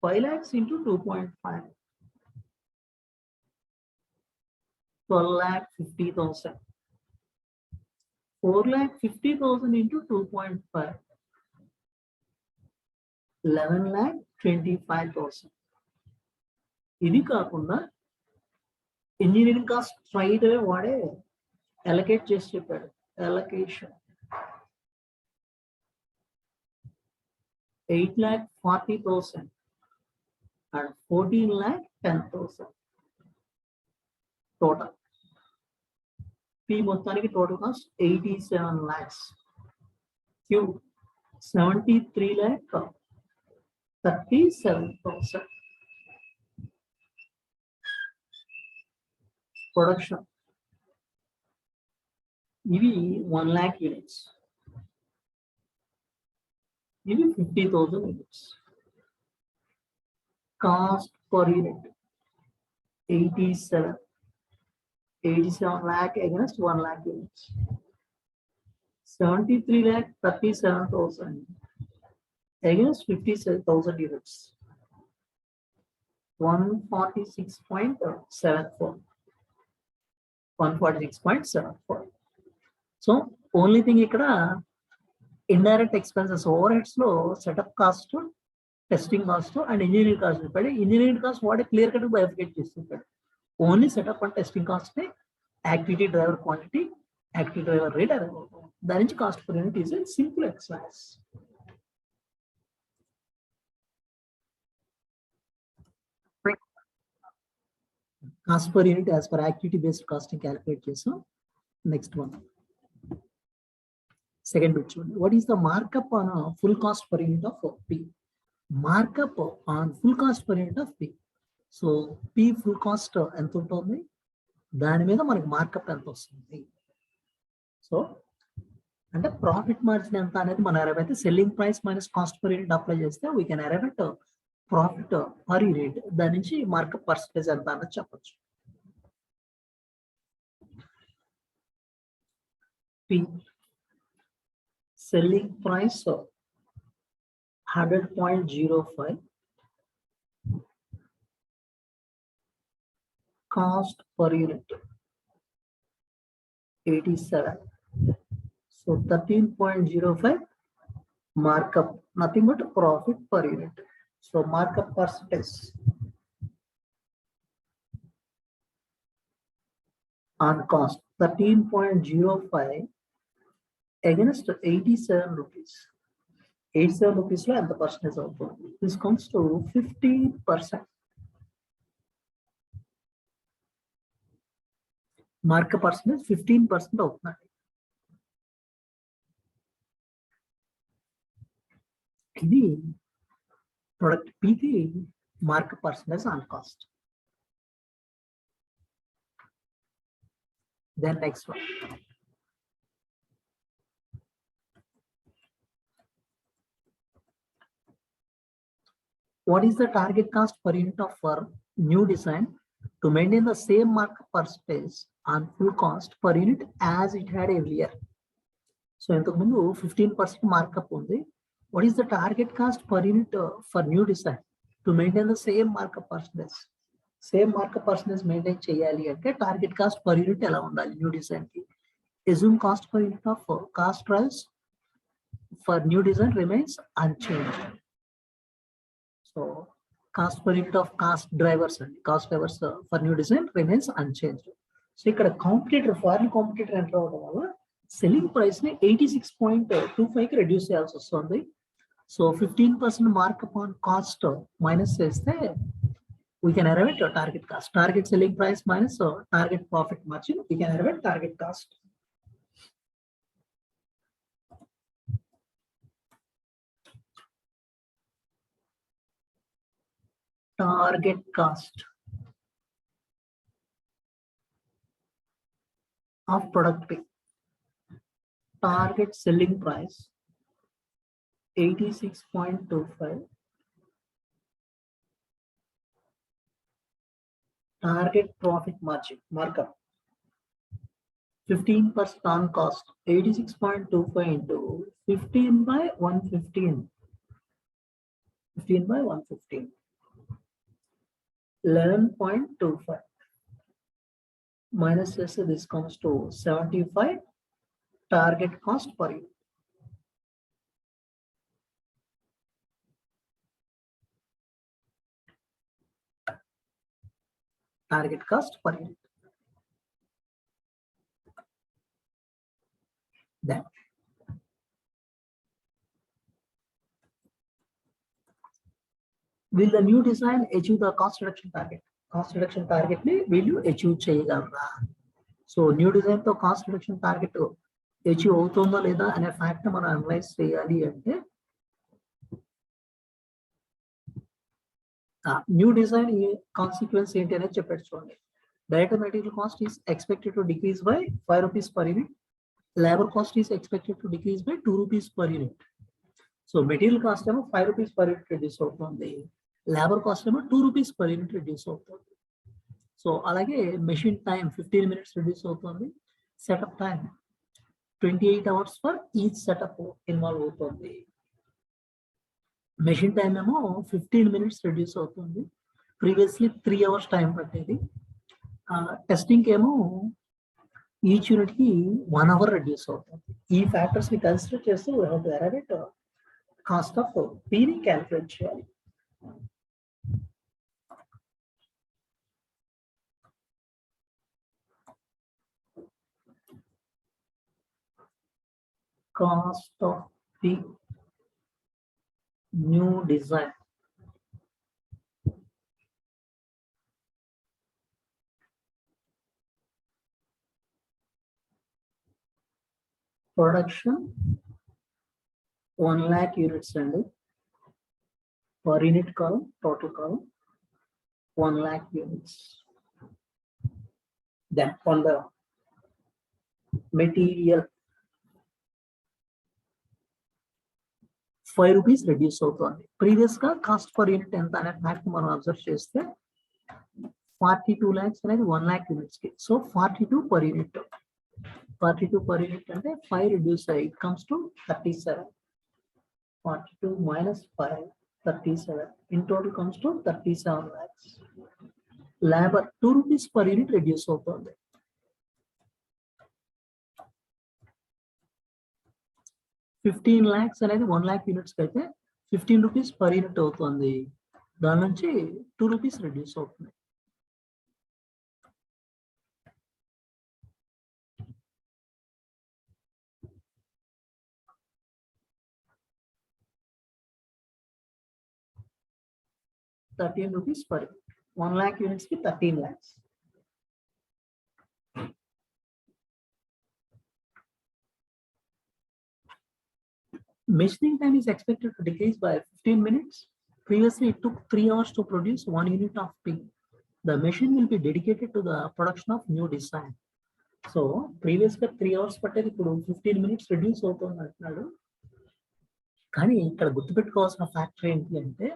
5 lakhs into 2.5 12,50,000. 4,50,000 into 2.5 11,25,000. ఇది కాకుండా ఇంజనీరింగ్ కాస్ట్ స్ట్రైట్ అవే వాడే అలొకేట్ చేసి చెప్పాడు. allocation 8,40,000 and 14,10,000 total. P మొత్తానికి total cost 87 lakhs. Q 73,37,000. Production ఇవి 1 lakh units. ఇవి 50,000 units. Cost per unit 87 lakh against 1 lakh units. 73,37,000 against 57,000 units. 146.74. 146.74. So only thing ఇక్కడ indirect expenses overheads లో setup cost, testing cost and engineering cost చెప్పాడు. Engineering cost వాడే clear cut bifurcate చేసి చెప్పాడు. Only setup and testing cost activity driver quantity active driver rate arrive అవుతాం. దాని నుంచి cost per unit is a simple exercise. Cost per unit as per activity based costing calculate చేసాం. Next one second bit చూడండి. What is the markup on full cost per unit of P? Markup on full cost per unit of P. So P full cost ఎంత ఉంటుంది, దాని మీద మనకి markup ఎంత వస్తుంది. So అంటే ప్రాఫిట్ మార్జిన్ ఎంత అనేది మనం అరైవ్ అయితే selling price minus cost per unit apply చేస్తే we can arrive at profit per unit. దాని నుంచి మార్కప్ పర్సెంటేజ్ ఎంత అన్నది చెప్పొచ్చు. P selling price 100.05, cost per unit 87. So 13.05 markup, nothing but profit per unit. So markup percentage on cost 13.05 against 87 rupees. 87 rupees lo enta percentage avutundi? This comes to 50%. Markup percentage 15% అవుతుంది. ఇది product పికి markup percentage on cost. Then next one, what is the target cost per unit of for new design to maintain the same markup percentage on full cost per unit as it had earlier? So ఇంతకు ముందు 15% markup ఉంది. What is the target cost per unit for new design to maintain the same markup percentage? Same markup percentage maintain చేయాలి అంటే target cost per unit ఎలా ఉండాలి new design కి? Assume cost per unit of cost price for new design remains unchanged. So cost per unit of cost drivers for new design remains unchanged. So ఇక్కడ competitor foreign competitor enter అవడం వల్ల selling price ని 86.25 కి reduce చేయాల్సి వస్తుంది. So 15% markup on cost minus చేస్తే we can arrive at target cost. Target selling price minus target profit margin, we can arrive at target cost. Target cost of product P. Target selling price 86.25. Target profit margin markup 15% on cost. 86.25 into 15 by 115. 15 by 115. 11.25 minus this comes to 75. Target cost per unit. Target cost per unit. Then will the new design achieve the cost reduction target? Cost reduction target ni will you achieve cheyagalra? So new design to cost reduction target achieve avutunda leda ane fact మనం analyse చేయాలి అంటే new design consequence ఏంటి అనేది చెప్పాడు చూడండి. Direct material cost is expected to decrease by 5 rupees per unit. Labor cost is expected to decrease by 2 rupees per unit. So material cost ఏమో 5 rupees per unit reduce అవుతుంది. Labor cost ఏమో 2 rupees per unit reduce అవుతుంది. So అలాగే machine time 15 minutes reduce అవుతుంది. Setup time 28 hours for each setup involve అవుతుంది. Machine time ఏమో 15 minutes reduce అవుతుంది. Previously 3 hours time పట్టేది. టెస్టింగ్ ఏమో ఈచ్ యూనిట్ కి 1 hour రెడ్యూస్ అవుతుంది. ఈ ఫ్యాక్టర్స్ ని కన్సిడర్ చేస్తూ కాస్ట్ ఆఫ్ పీని క్యాలిక్యులేట్ చేయాలి. cost of the new design. Production 1 lakh units and per unit column, total column 1 lakh units. Then on the material 5 rupees reduce అవుతుంది. Previous గా cost per unit ఎంత అనే fact మనం observe చేస్తే 42 lakhs అనేది 1 lakh units కి. So 42 per unit. 42 per unit అంటే 5 reduce అయ్యి it comes to 37. 42 minus 5, 37. In total comes to 37 lakhs. Labor 2 rupees per unit reduce అవుతుంది. 15 lakhs అనేది 1 lakh units అయితే 15 rupees per unit అవుతుంది. దాని నుంచి 2 rupees reduce అవుతుంది. ₹13 per unit. 1 lakh units ki 13 lakhs. Machining time is expected to decrease by 15 minutes. Previously, it took 3 hours to produce 1 unit of pig. The machine will be dedicated to the production of new design. So, previously 3 hours పట్టేది ఇప్పుడు 15 minutes reduce అవుతుంది అంటున్నాడు. కానీ ఇక్కడ గుర్తుపెట్టుకోవాల్సిన factor ఏంటి అంటే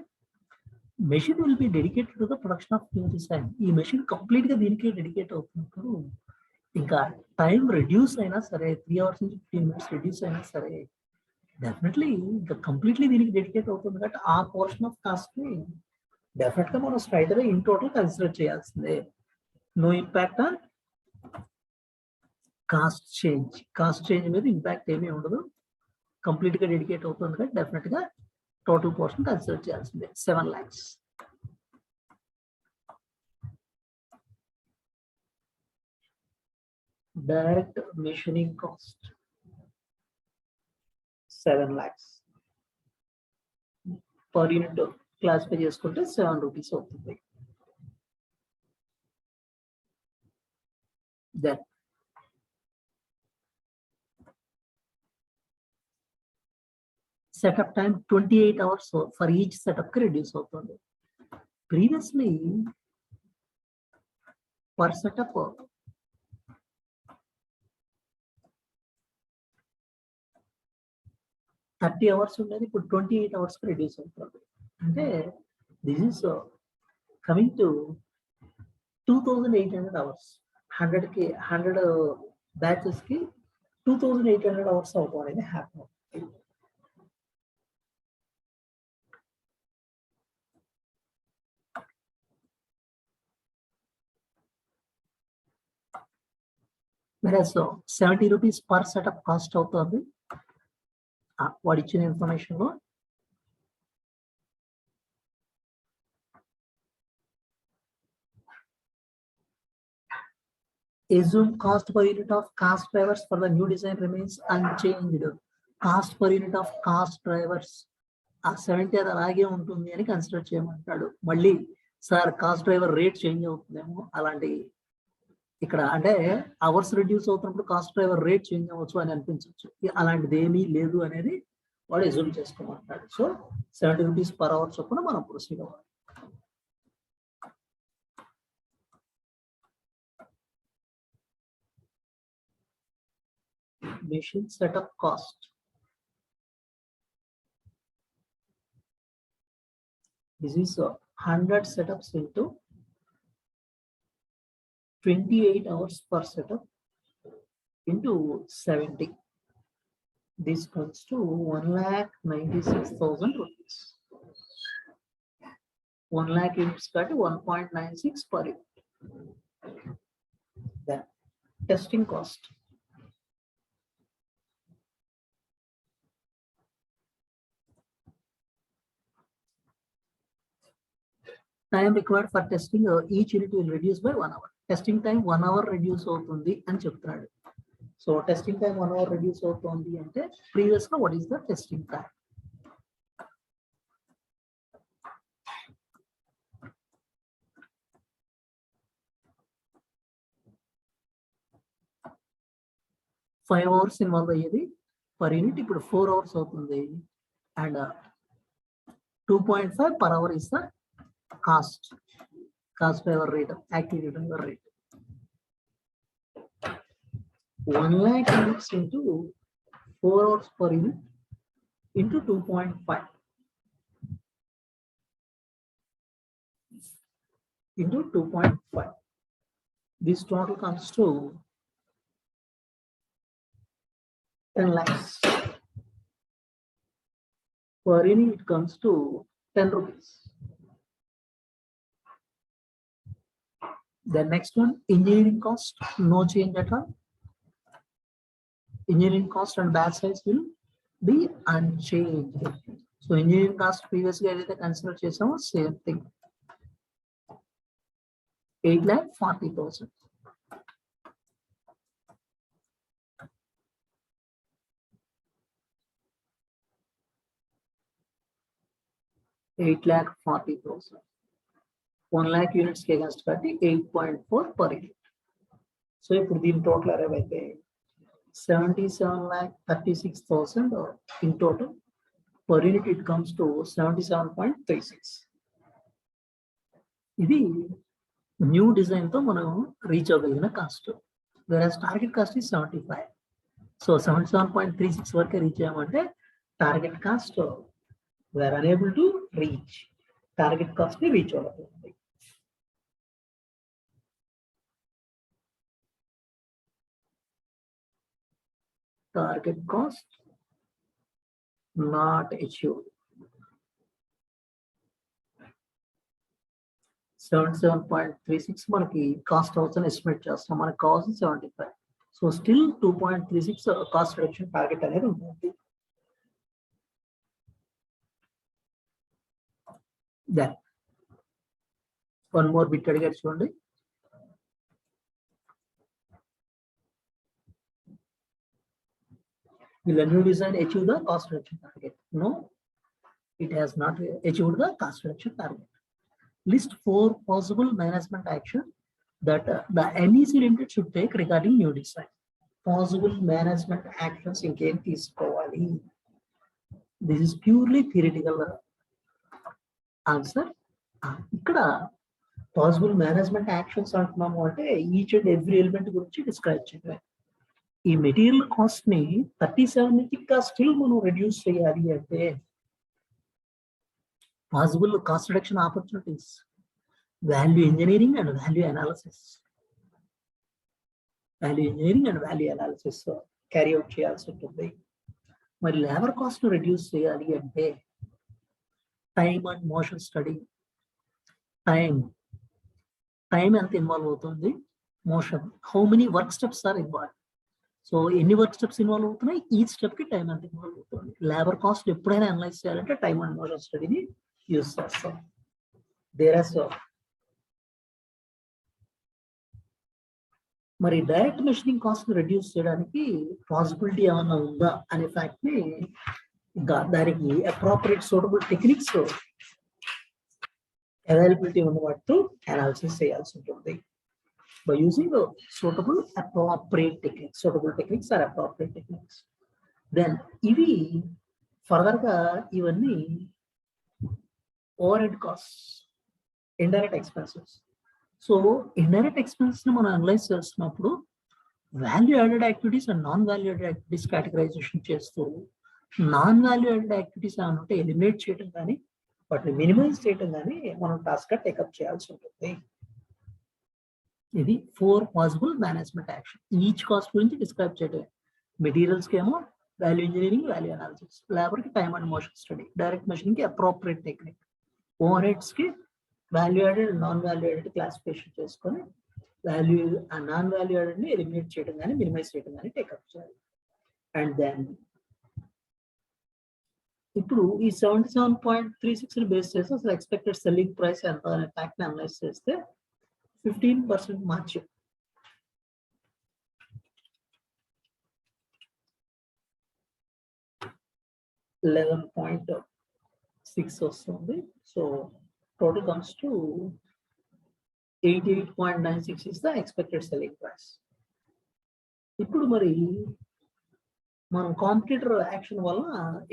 machine will be dedicated to the production of new design. ఈ మెషిన్ కంప్లీట్ గా దీనికి డెడికేట్ అవుతున్నప్పుడు ఇంకా టైం రెడ్యూస్ అయినా సరే 3 hours నుంచి 15 minutes రెడ్యూస్ అయినా సరే డెఫినెట్లీ ఇంకా కంప్లీట్లీ దీనికి డెడికేట్ అవుతుంది కాబట్టి ఆ పోర్షన్ ఆఫ్ కాస్ట్ ని డెఫినెట్ గా మనం స్ట్రైట్ గా ఇన్ టోటల్ కన్సిడర్ చేయాల్సిందే. No impact on cost change మీద ఇంపాక్ట్ ఏమీ ఉండదు. కంప్లీట్ గా డెడికేట్ అవుతుంది కాబట్టి డెఫినెట్ గా టోటల్ పోర్షన్ కన్సిడర్ చేయాల్సిందే. 7 lakhs. Direct machining cost 7 lakhs. Per unit classify చేసుకుంటే 7 rupees అవుతుంది. Then setup time 28 hours for each setup కి reduce అవుతుంది. Previously per setup 30 hours ఉండేది ఇప్పుడు 28 hours కి reduce అవుతుంది. అంటే this is coming to 2800 hours. 100 batches కి 2800 hours అవుతుంది అనేది happy. Whereas 70 rupees per setup cost అవుతుంది. వాడు ఇచ్చిన ఇన్ఫర్మేషన్ లో assume cost per unit of cast drivers for the new design remains unchanged. Cost per unit of cast drivers ఆ 70 అది అలాగే ఉంటుంది అని కన్సిడర్ చేయమంటాడు. మళ్ళీ sir cost driver rate change అవుతుందేమో అలాంటి ఇక్కడ అంటే అవర్స్ రిడ్యూస్ అవుతున్నప్పుడు కాస్ట్ డ్రైవర్ రేట్ చేంజ్ అవ్వచ్చు అని అనిపించవచ్చు. అలాంటిది ఏమీ లేదు అనేది వాడు ఎజ్యూమ్ చేసుకోమంటాడు. సో 70 rupees per hour చొప్పున మనం ప్రొసీడ్ అవ్వాలి. Machine setup cost. This is 100 setups into 28 hours per setup into 70. This comes to 1,96,000 rupees. 1 lakh units cut 1.96 per unit. Then testing cost. Time required for testing each unit will reduce by 1 hour. Testing time 1 hour reduce అవుతుంది అని చెప్తున్నాడు. So testing time 1 hour reduce అవుతుంది అంటే previous గా what is the testing time? Five hours involve అయ్యేది per unit ఇప్పుడు 4 hours అవుతుంది and 2.5 per hour is the cost per hour rate, activity driver rate. 1 lakh units into 4 hours per unit into 2.5 into 2.5. This total comes to 10 lakhs. Per unit it comes to 10 rupees. The next one, engineering cost, no change at all. Engineering cost and batch size will be unchanged. So engineering cost previously I consider chesamo same thing. 8,40,000. $8,40,000. 1 lakh units ke against 8.4 per unit. So if the total arrive 77,36,000 in total. Per unit it comes to 77.36. ఇది new design తో మనం reach అవ్వగలిగిన cost. Versus target cost is 75. సో 77.36 వరకు reach అయ్యామంటే target cost we are unable to reach. Target cost ని reach అవ్వగలుగుతుంది. Target cost not achieved. 77.36 మనకి కాస్ట్ అవుతుంది ఎస్టిమేట్ చేస్తాం. మనకి కావాల్సిన 75. So still 2.36 cost reduction target అనేది ఉంటుంది. దెన్ వన్ మోర్ బిట్ అడిగారు చూడండి. Will a new design achieve the cost reduction target? No, it has not achieved the cost reduction target. List 4 possible management action that the NEC Limited should take regarding new design. Possible management actions in case తీసుకోవాలి. This is purely theoretical answer. ఇక్కడ possible management actions అంటున్నాము అంటే each and every element గురించి describe చేయడమే. ఈ material cost ని 37 నుంచి ఇంకా స్టిల్ మనం రెడ్యూస్ చేయాలి అంటే possible cost reduction opportunities, value engineering and value analysis carry out చేయాల్సి ఉంటుంది. మరి లేబర్ కాస్ట్ ను రెడ్యూస్ చేయాలి అంటే time and motion study. Time ఎంత ఇన్వాల్వ్ అవుతుంది, motion how many work steps are involve. So ఎన్ని వర్క్ స్టెప్స్ ఇన్వాల్వ్ అవుతున్నాయి, ఈ స్టెప్ కి టైం ఎంత ఇన్వాల్వ్ అవుతుంది. లేబర్ కాస్ట్ ఎప్పుడైనా అనలైజ్ చేయాలంటే టైమ్ అండ్ మోషన్ స్టడీని యూజ్ చేస్తాం. మరి డైరెక్ట్ మెషినింగ్ కాస్ట్ రెడ్యూస్ చేయడానికి పాసిబిలిటీ ఏమైనా ఉందా అనే ఫ్యాక్ట్ ని ఇంకా దానికి అప్రోప్రియేట్ సూటబుల్ టెక్నిక్స్ అవైలబిలిటీ ఉన్న వాటితో అనాలిసిస్ చేయాల్సి ఉంటుంది. By using the suitable appropriate techniques are appropriate techniques. Then ఇవి ఫర్దర్ గా ఇవన్నీ over head cost, indirect expenses. So indirect expenses ని మనం అనలైజ్ చేస్తున్నప్పుడు value added activities and non value added activities categorisation చేస్తూ నాన్ వాల్యూ యాడెడ్ యాక్టివిటీస్ ఏమంటే eliminate చేయడం కానీ వాటిని మినిమైజ్ చేయడం కానీ మనం టాస్క్ గా టేకప్ చేయాల్సి ఉంటుంది. ఇది 4 possible management action. Each cost గురించి డిస్క్రైబ్ చేయడం. మెటీరియల్స్ కి ఏమో value engineering, value analysis. Labour కి time and motion study. Direct machining కి అప్రోప్రియేట్ టెక్నిక్. ఓవర్ హెడ్స్ కి value added, non value added classification చేసుకొని వాల్యూ నాన్ వాల్యూ యాడెడ్ ని ఎలిమినేట్ చేయడం కానీ మినిమైజ్ చేయడం కానీ టేకప్ చేయాలి. అండ్ దెన్ ఇప్పుడు ఈ 77.36 బేస్ చేసి అసలు ఎక్స్పెక్టెడ్ సెల్లింగ్ ప్రైస్ ఎంత అనే ఫ్యాక్ట్ ని అనలైజ్ చేస్తే 15% మార్జిన్. 11.6 వస్తుంది. So total comes to 88.96 is the expected selling price. ఇప్పుడు మరి మనం కాంపిటీటర్ యాక్షన్ వల్ల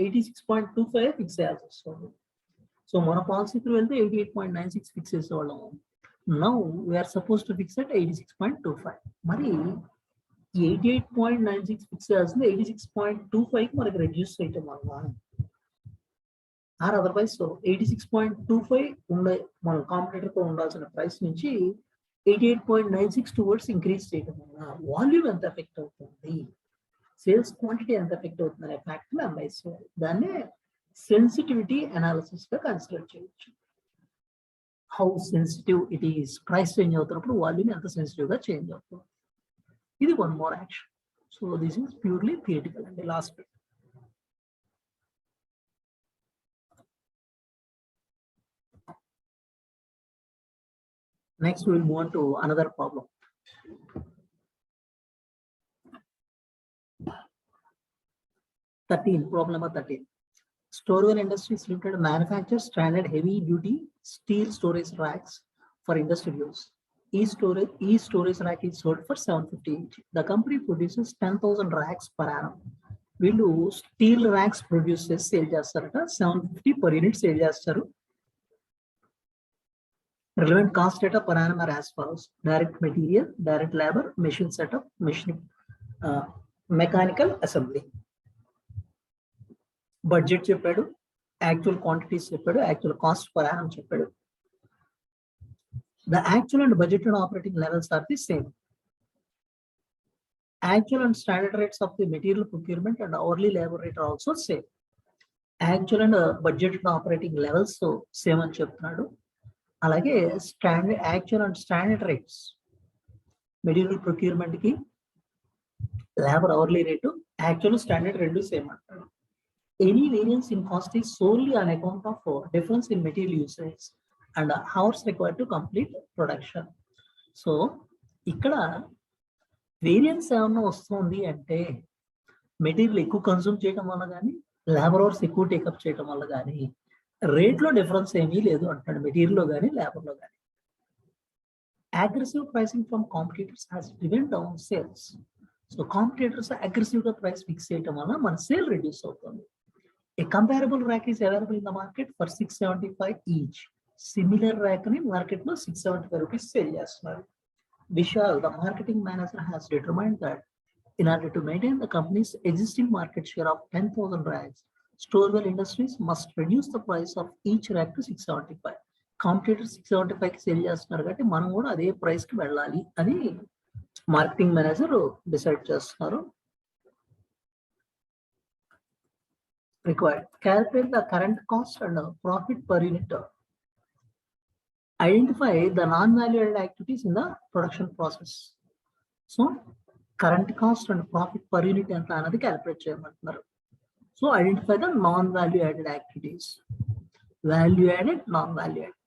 86.25 ఫిక్స్ చేయాల్సి వస్తుంది. సో మన పాలసీకి వెళ్తే 88.96 ఫిక్స్ చేసేవాళ్ళం. Now we're suppose to fix at 86.25. మరి 88.96 ఫిక్స్ చేయాల్సింది 86.25 మనకి రెడ్యూస్ చేయటం వల్ల ఆర్ అదర్వైజ్ 86.25 ఉండే మన కాంపిటీటర్తో ఉండాల్సిన ప్రైస్ నుంచి 88.96 టువర్డ్స్ ఇంక్రీజ్ చేయడం వల్ల వాల్యూమ్ ఎంత ఎఫెక్ట్ అవుతుంది, సేల్స్ క్వాంటిటీ ఎంత ఎఫెక్ట్ అవుతుంది అనే ఫ్యాక్ట్ని అనలైజ్ చేయాలి. దాన్నే సెన్సిటివిటీ అనాలిసిస్ గా కన్సిడర్ చేయొచ్చు. How sensitive it is, price change అవుతున్నప్పుడు వాల్యూమ్ ఎంత సెన్సిటివ్ గా చేంజ్ అవుతుంది. ఇది one more action. So this is purely theoretical అండి. Last bit. Next, we will move on to another problem. 13, problem number 13. Storeware Industries Limited manufactures standard heavy duty steel storage racks for industrial use. Each storage rack is sold for 750 each. The company produces 10,000 racks per annum. వీళ్ళు steel racks produce చేసి sale చేస్తారట. 750 per unit sale చేస్తారు. Relevant cost data per annum are as follows: direct material, direct labor, machine setup, machining, mechanical assembly. Budget చెప్పాడు, actual quantities చెప్పాడు, actual cost per annum చెప్పాడు. The actual and budgeted operating levels are the same. Actual and standard rates of the material procurement and hourly labor rate are also same. Actual and budgeted operating levels so same అని చెప్తున్నాడు. అలాగే actual and standard rates, material procurement కి labour hourly rate, actual standard రెండు same అంటాడు. Any variance in cost is solely on account of difference in material usage and hours required to complete production. So ఇక్కడ variance ఏమన్నా వస్తుంది అంటే material ఎక్కువ consume చేయడం వల్ల కానీ, లేబర్ అవర్స్ ఎక్కువ టేకప్ చేయడం వల్ల కానీ రేట్లో డిఫరెన్స్ ఏమీ లేదు అంటాడు, మెటీరియల్లో కానీ లేబర్లో కానీ. Aggressive pricing from competitors has driven down sales. So competitors అగ్రెసివ్గా ప్రైస్ ఫిక్స్ చేయడం వల్ల మన సేల్ రిడ్యూస్ అవుతుంది. A comparable rack is available in the market for 675 each. Similar rack ని మార్కెట్ లో 675 రూపీస్ సేల్ చేస్తున్నారు. Vishal, the marketing manager, has determined that in order to maintain the company's existing market share of 10,000 racks, Storeware Industries must reduce the price of each rack to 675. Competitor 675 కి sale చేస్తున్నారు కాబట్టి మనం కూడా అదే price కి వెళ్ళాలి అని మార్కెటింగ్ మేనేజర్ డిసైడ్ చేస్తున్నారు. Required: calculate the current cost and profit per unit. Identify the non-value-added activities in the production process. So current cost and profit per unit ఎంత అనేది క్యాలిక్యులేట్ చేయమంటున్నారు. So identify the non value added activities, value added, non value added.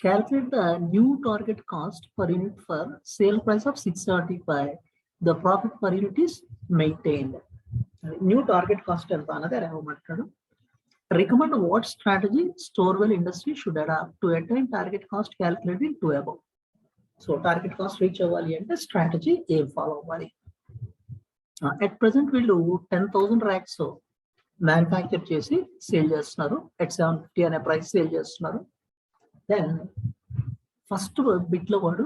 Calculate the new target cost per unit for sale price of 675. The profit per unit is maintained. New target cost ఎంత అనేది అడగమంటాడు. Recommend what strategy Storewell industry should adapt to attain target cost calculated to above. So target cost reach అవ్వాలి అంటే strategy ఏం follow అవ్వాలి. At present వీళ్ళు 10,000 racks manufacture చేసి sale చేస్తున్నారు. at 750 అనే ప్రైస్ సేల్ చేస్తున్నారు. దెన్ ఫస్ట్ బిట్ లో వాడు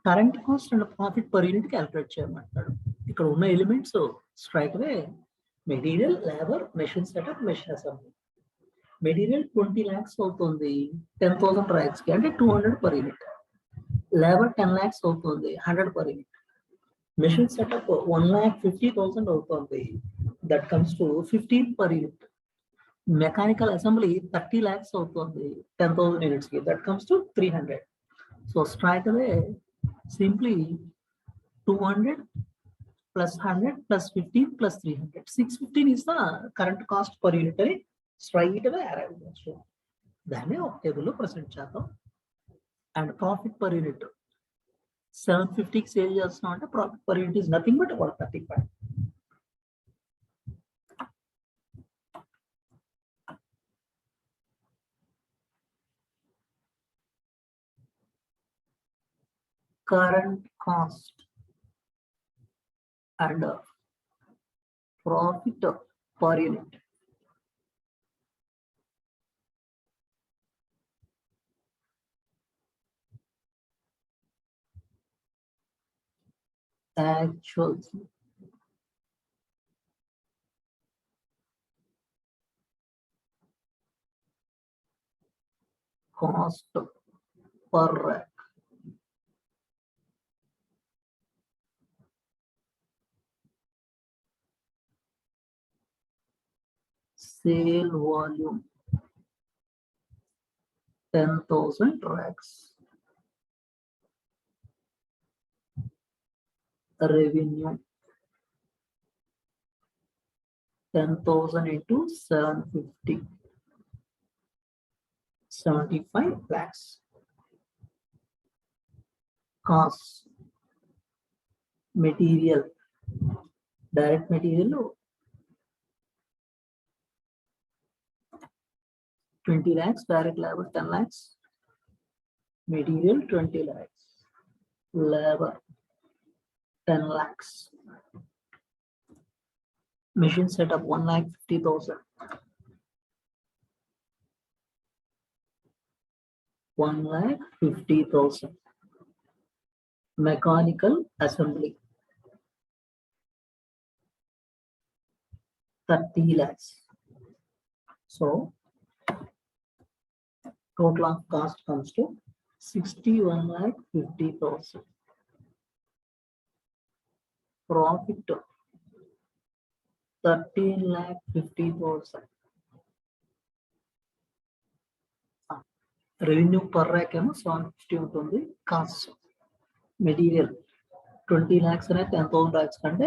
current cost and profit per unit calculate చేయమంటాడు. ఇక్కడ ఉన్న elements straight away material, labour, machine setup, machine assembly. Material 20 lakhs అవుతుంది 10,000 ర్యాక్స్ కి, అంటే 200 per unit. లేబర్ 10 lakhs అవుతుంది 100 per unit. మెషిన్ సెటప్ 1,50,000 అవుతుంది, that comes to 15 per unit. Mechanical assembly 30 lakhs అవుతుంది 10,000 units కి, that comes to 300. So strike away simply 200 plus 100 plus 15 plus 300, 615 is the current cost per unit అని straight away arrive చేస్తాం. దాన్ని ఒక టేబుల్లో present చేద్దాం. And profit per unit 750కి sale చేస్తున్నాం అంటే profit per unit is nothing but 135. current cost and profit per unit. Actual cost per rack. Sale volume 10,000 racks. Revenue 10,000 into 750. 75 lakhs. Cost material, direct material 20 lakhs, direct labor 10 lakhs, material 20 lakhs, labor 10 lakhs, machine setup 1,50,000, 1,50,000, mechanical assembly 30 lakhs. So total of cost comes to 61,50,000. Profit 13,50,000. Revenue per rack ఏమో 750 ఉంటుంది. Cost material 20 lakhs అనే 10,000 racks కంటే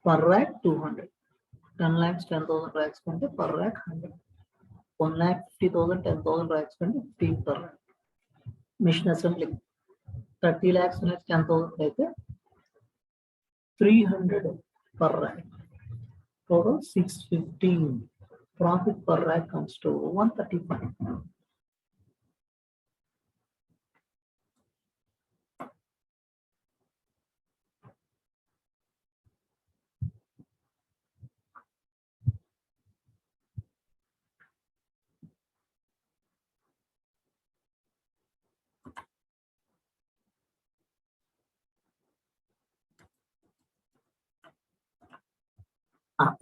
per rack 200. 10 lakhs 10,000 racks కంటే per rack 100. 1,50,000 10,000 racks కంటే 15 per rack. Machine assembly 30 lakhs అనే 10,000 అయితే 300 per rack. Total 615. Profit per rack comes to 135.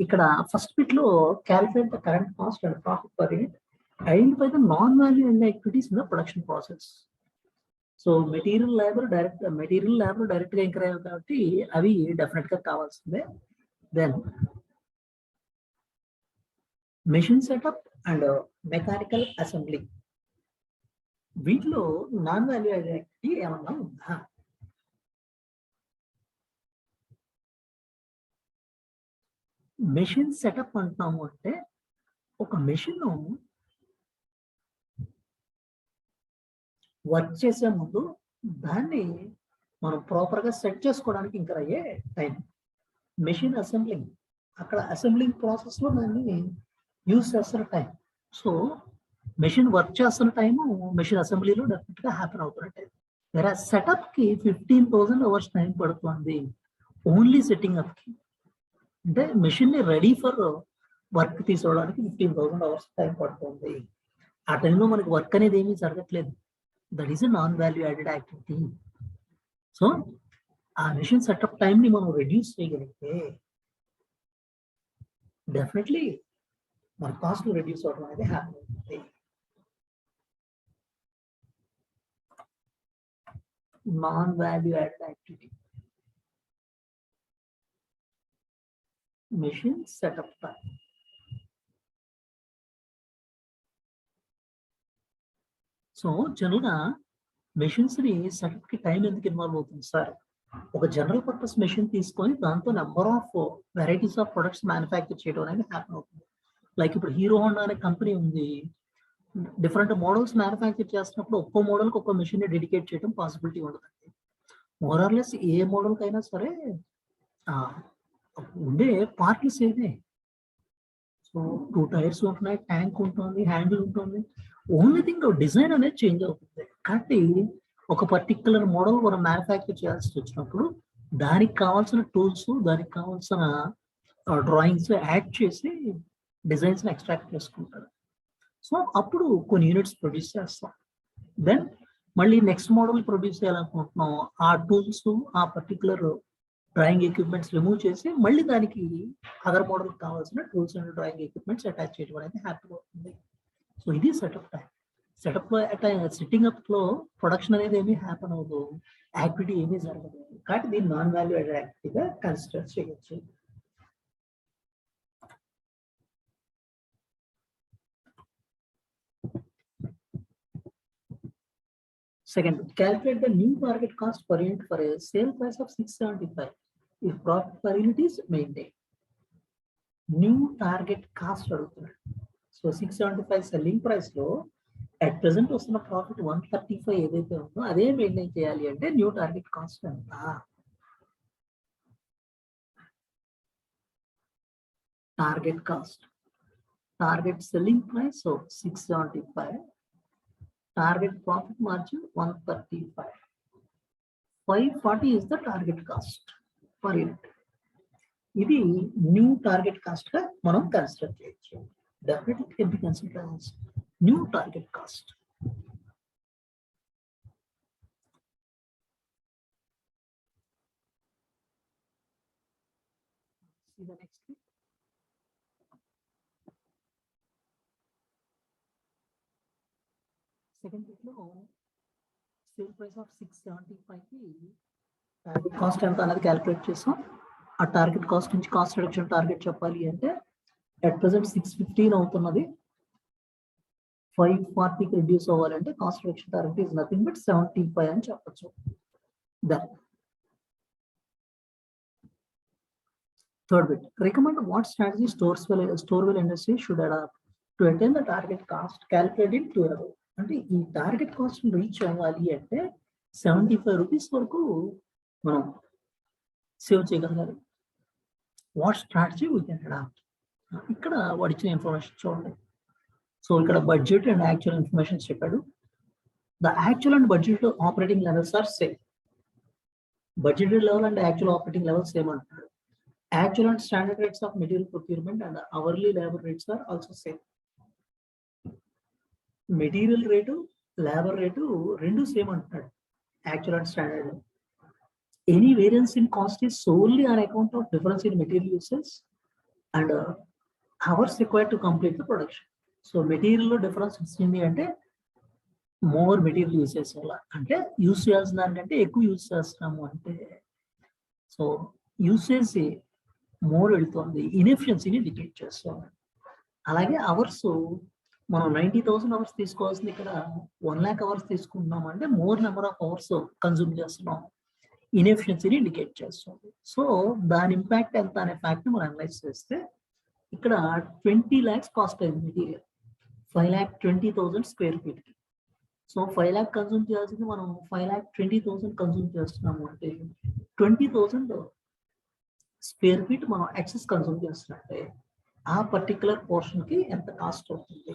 ఇక్కడ first bit లో calculate the current cost and profit per unit, identify the non-value added activities in the production process. So material labour direct గా increase అయ్యాయి కాబట్టి అవి definite గా కావాల్సిందే. Then machine setup and mechanical assembly, వీటిలో non value added activity ఏమన్నా ఉందా? Machine setup అంటున్నాము అంటే ఒక మెషిన్ వర్క్ చేసే ముందు దాన్ని మనం ప్రాపర్ గా సెట్ చేసుకోవడానికి ఇంకా అయ్యే టైం. మెషిన్ అసెంబ్లింగ్, అక్కడ అసెంబ్లింగ్ ప్రాసెస్ లో దాన్ని యూజ్ చేస్తున్న టైం. సో మెషిన్ వర్క్ చేస్తున్న టైము మెషిన్ అసెంబ్లీలో డెఫినెట్ గా హ్యాపన్ అవుతున్న టైం. వేరే సెటప్ కి 15,000 అవర్స్ టైం పడుతుంది ఓన్లీ సెట్టింగ్ అప్ కి. అంటే మెషిన్ ని రెడీ ఫర్ వర్క్ తీసుకోవడానికి 15,000 అవర్స్ టైం పడుతుంది. ఆ టైంలో మనకి వర్క్ అనేది ఏమీ జరగట్లేదు. That is a non value added activity. So ఆ మెషిన్ సెటప్ టైం ని మనం రెడ్యూస్ చేయగలిగితే డెఫినెట్లీ మన కాస్ట్ రెడ్యూస్ అవడం అనేది హ్యాపీ అవుతుంది. Non value added activity machine setup time. So జనరల్గా మెషిన్స్ ని సెటప్ కి టైం ఎందుకు ఇన్వాల్వ్ అవుతుంది సార్? ఒక జనరల్ పర్పస్ మెషిన్ తీసుకొని దాంతో number of varieties of products manufacture చేయడం అనేది హ్యాపన్ అవుతుంది. లైక్ ఇప్పుడు హీరో హోండా అనే కంపెనీ ఉంది, డిఫరెంట్ మోడల్స్ మ్యానుఫ్యాక్చర్ చేస్తున్నప్పుడు ఒక్కో మోడల్కి ఒక్కో మెషిన్ ని డెడికేట్ చేయడం పాసిబిలిటీ ఉండదండి. మోరార్లెస్ ఏ మోడల్కి అయినా సరే ఉండే పార్ట్లు సేమే. సో 2 టైర్స్ ఉంటున్నాయి, ట్యాంక్ ఉంటుంది, హ్యాండిల్ ఉంటుంది. ఓన్లీ థింగ్ డిజైన్ అనేది చేంజ్ అవుతుంది. కాబట్టి ఒక పర్టిక్యులర్ మోడల్ మనం మ్యానుఫ్యాక్చర్ చేయాల్సి వచ్చినప్పుడు దానికి కావాల్సిన టూల్స్, దానికి కావాల్సిన డ్రాయింగ్స్ యాడ్ చేసి డిజైన్స్ ఎక్స్ట్రాక్ట్ చేసుకుంటారు. సో అప్పుడు కొన్ని యూనిట్స్ ప్రొడ్యూస్ చేస్తాం. దెన్ మళ్ళీ నెక్స్ట్ మోడల్ ప్రొడ్యూస్ చేయాలనుకుంటున్నాం, ఆ టూల్స్, ఆ పర్టికులర్ డ్రాయింగ్ ఎక్విప్మెంట్స్ రిమూవ్ చేసి మళ్ళీ దానికి అదర్ మోడల్ కావాల్సిన tools and drawing equipments attach చేయడం అనేది హ్యాపీగా అవుతుంది. సో ఇది సెటప్ టైం. సెటప్ లో సెట్టింగ్ అప్ లో ప్రొడక్షన్ అనేది ఏమీ హ్యాపన్ అవ్వదు, యాక్టివిటీ ఏమీ జరగదు. కాబట్టి దీన్ని నాన్ వాల్యూ యాడెడ్ యాక్టివిటీగా కన్సిడర్ చేయొచ్చు. Second, calculate the new target cost per unit for a sale price of 675 if profit per unit is maintained. New target cost అడుగుతున్నాడు. సో 675 సెల్లింగ్ ప్రైస్ లో at present వస్తున్న profit 135 ఏదైతే ఉందో అదే maintain చేయాలి అంటే new target cost ఎంత? Target cost, target selling price 675, target profit margin 135, 540 is the target cost per unit. ఇది న్యూ టార్గెట్ కాస్ట్ గా మనం కన్సిడర్ చేయొచ్చు. Definitely can be considered as new target cost. See the next bit. Second bit లో sale price of 675 కి target cost ఎంత అనేది calculate చేసాం. ఆ టార్గెట్ కాస్ట్ నుంచి కాస్ట్ రిడక్షన్ టార్గెట్ చెప్పాలి అంటే అట్ ప్రెసెంట్ 615 అవుతున్నది, 540కి రిడ్యూస్ అవ్వాలంటే cost reduction target is nothing but 75 అని చెప్పొచ్చు. Then third bit, recommend what strategy Storewell industry should adapt to attain the target cost calculated to above. అంటే ఈ టార్గెట్ కాస్ట్ రీచ్ అవ్వాలి అంటే 75 రూపీస్ వరకు మనం సేవ్ చేయగలగాలి. What strategy we can adapt. ఇక్కడ వాడు ఇచ్చిన ఇన్ఫర్మేషన్ చూడండి. సో ఇక్కడ బడ్జెట్ అండ్ యాక్చువల్ ఇన్ఫర్మేషన్ చెప్పాడు. The actual and budget operating levels are same. Budgeted level and actual operating level same అంటున్నాడు. Actual and standard rates of material procurement and hourly labour rates are also same. Material rate, labour rate రెండు same అంటున్నాడు actual and standard. Any variance in cost is solely on account of difference in material uses and hours required to complete the production. So మెటీరియల్లో difference వచ్చింది అంటే more material use చేసే వల్ల, అంటే use చేయాల్సిన దానికంటే ఎక్కువ యూస్ చేస్తున్నాము అంటే, సో యూసేజ్ మోర్ వెళ్తుంది, ఇన్ఎఫిషియన్సీని డిటెక్ట్ చేస్తుంది. అలాగే అవర్స్ మనం 90,000 అవర్స్ తీసుకోవాల్సింది ఇక్కడ 1 lakh అవర్స్ తీసుకుంటున్నాం అంటే more number of hours consume చేస్తున్నాం, ఇన్ఎఫిషియన్సీని ఇండికేట్ చేస్తుంది. సో దాని ఇంపాక్ట్ ఎంత అనే ఫ్యాక్ట్ మనం అనలైజ్ చేస్తే ఇక్కడ 20 lakhs కాస్ట్ అయింది మెటీరియల్ 5,20,000 స్క్వేర్ ఫీట్ కి. సో 5 lakh కన్జ్యూమ్ చేయాల్సింది మనం 5,20,000 కన్జ్యూమ్ చేస్తున్నాము అంటే 20,000 స్క్వేర్ ఫీట్ మనం ఎక్సెస్ కన్జ్యూమ్ చేస్తున్నట్టే ఆ పర్టికులర్ పోర్షన్ కి ఎంత కాస్ట్ అవుతుంది.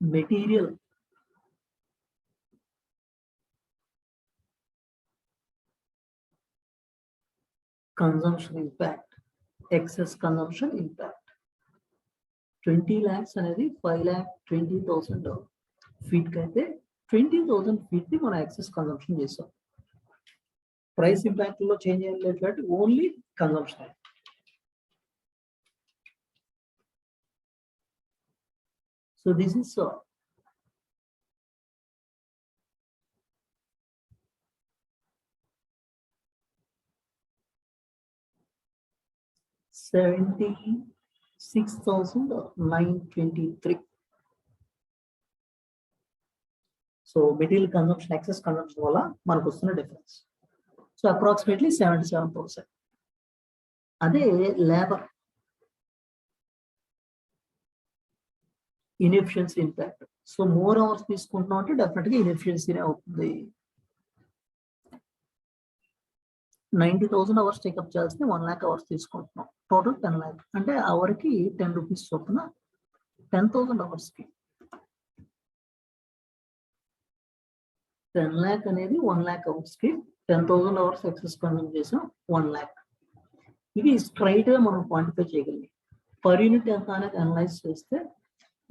Material consumption impact, excess consumption impact. 20 lakhs అనేది 5,20,000 ఫీట్ కి అయితే 20,000 ఫీట్ ని మనం ఎక్సెస్ కన్జంప్షన్ చేసాం. ప్రైస్ ఇంపాక్ట్ లో చేంజ్ ఏం లేదు, only consumption. So this is 76,923. So material consumption excess consumption వల్ల మనకు వస్తున్న డిఫరెన్స్. So approximately 77%. అదే labour inefficiency impact. So more hours తీసుకుంటున్నాం అంటే డెఫినెట్ గా ఇన్ఎఫిషియన్సీనే అవుతుంది. 90,000 అవర్స్ టేకప్ చేయాల్సింది 1 lakh అవర్స్ తీసుకుంటున్నాం. టోటల్ 10 lakh అంటే అవర్కి 10 రూపీస్ చొప్పున 10,000 అవర్స్కి 10 lakh అనేది 1 lakh అవర్స్కి 10,000 అవర్స్ ఎక్సెస్ కన్జ్యూమ్ చేసాం 1 lakh. ఇది స్ట్రైట్ గా మనం క్వాంటిఫై చేయగలిగి పర్ యూనిట్ ఎంత అనేది అనలైజ్ చేస్తే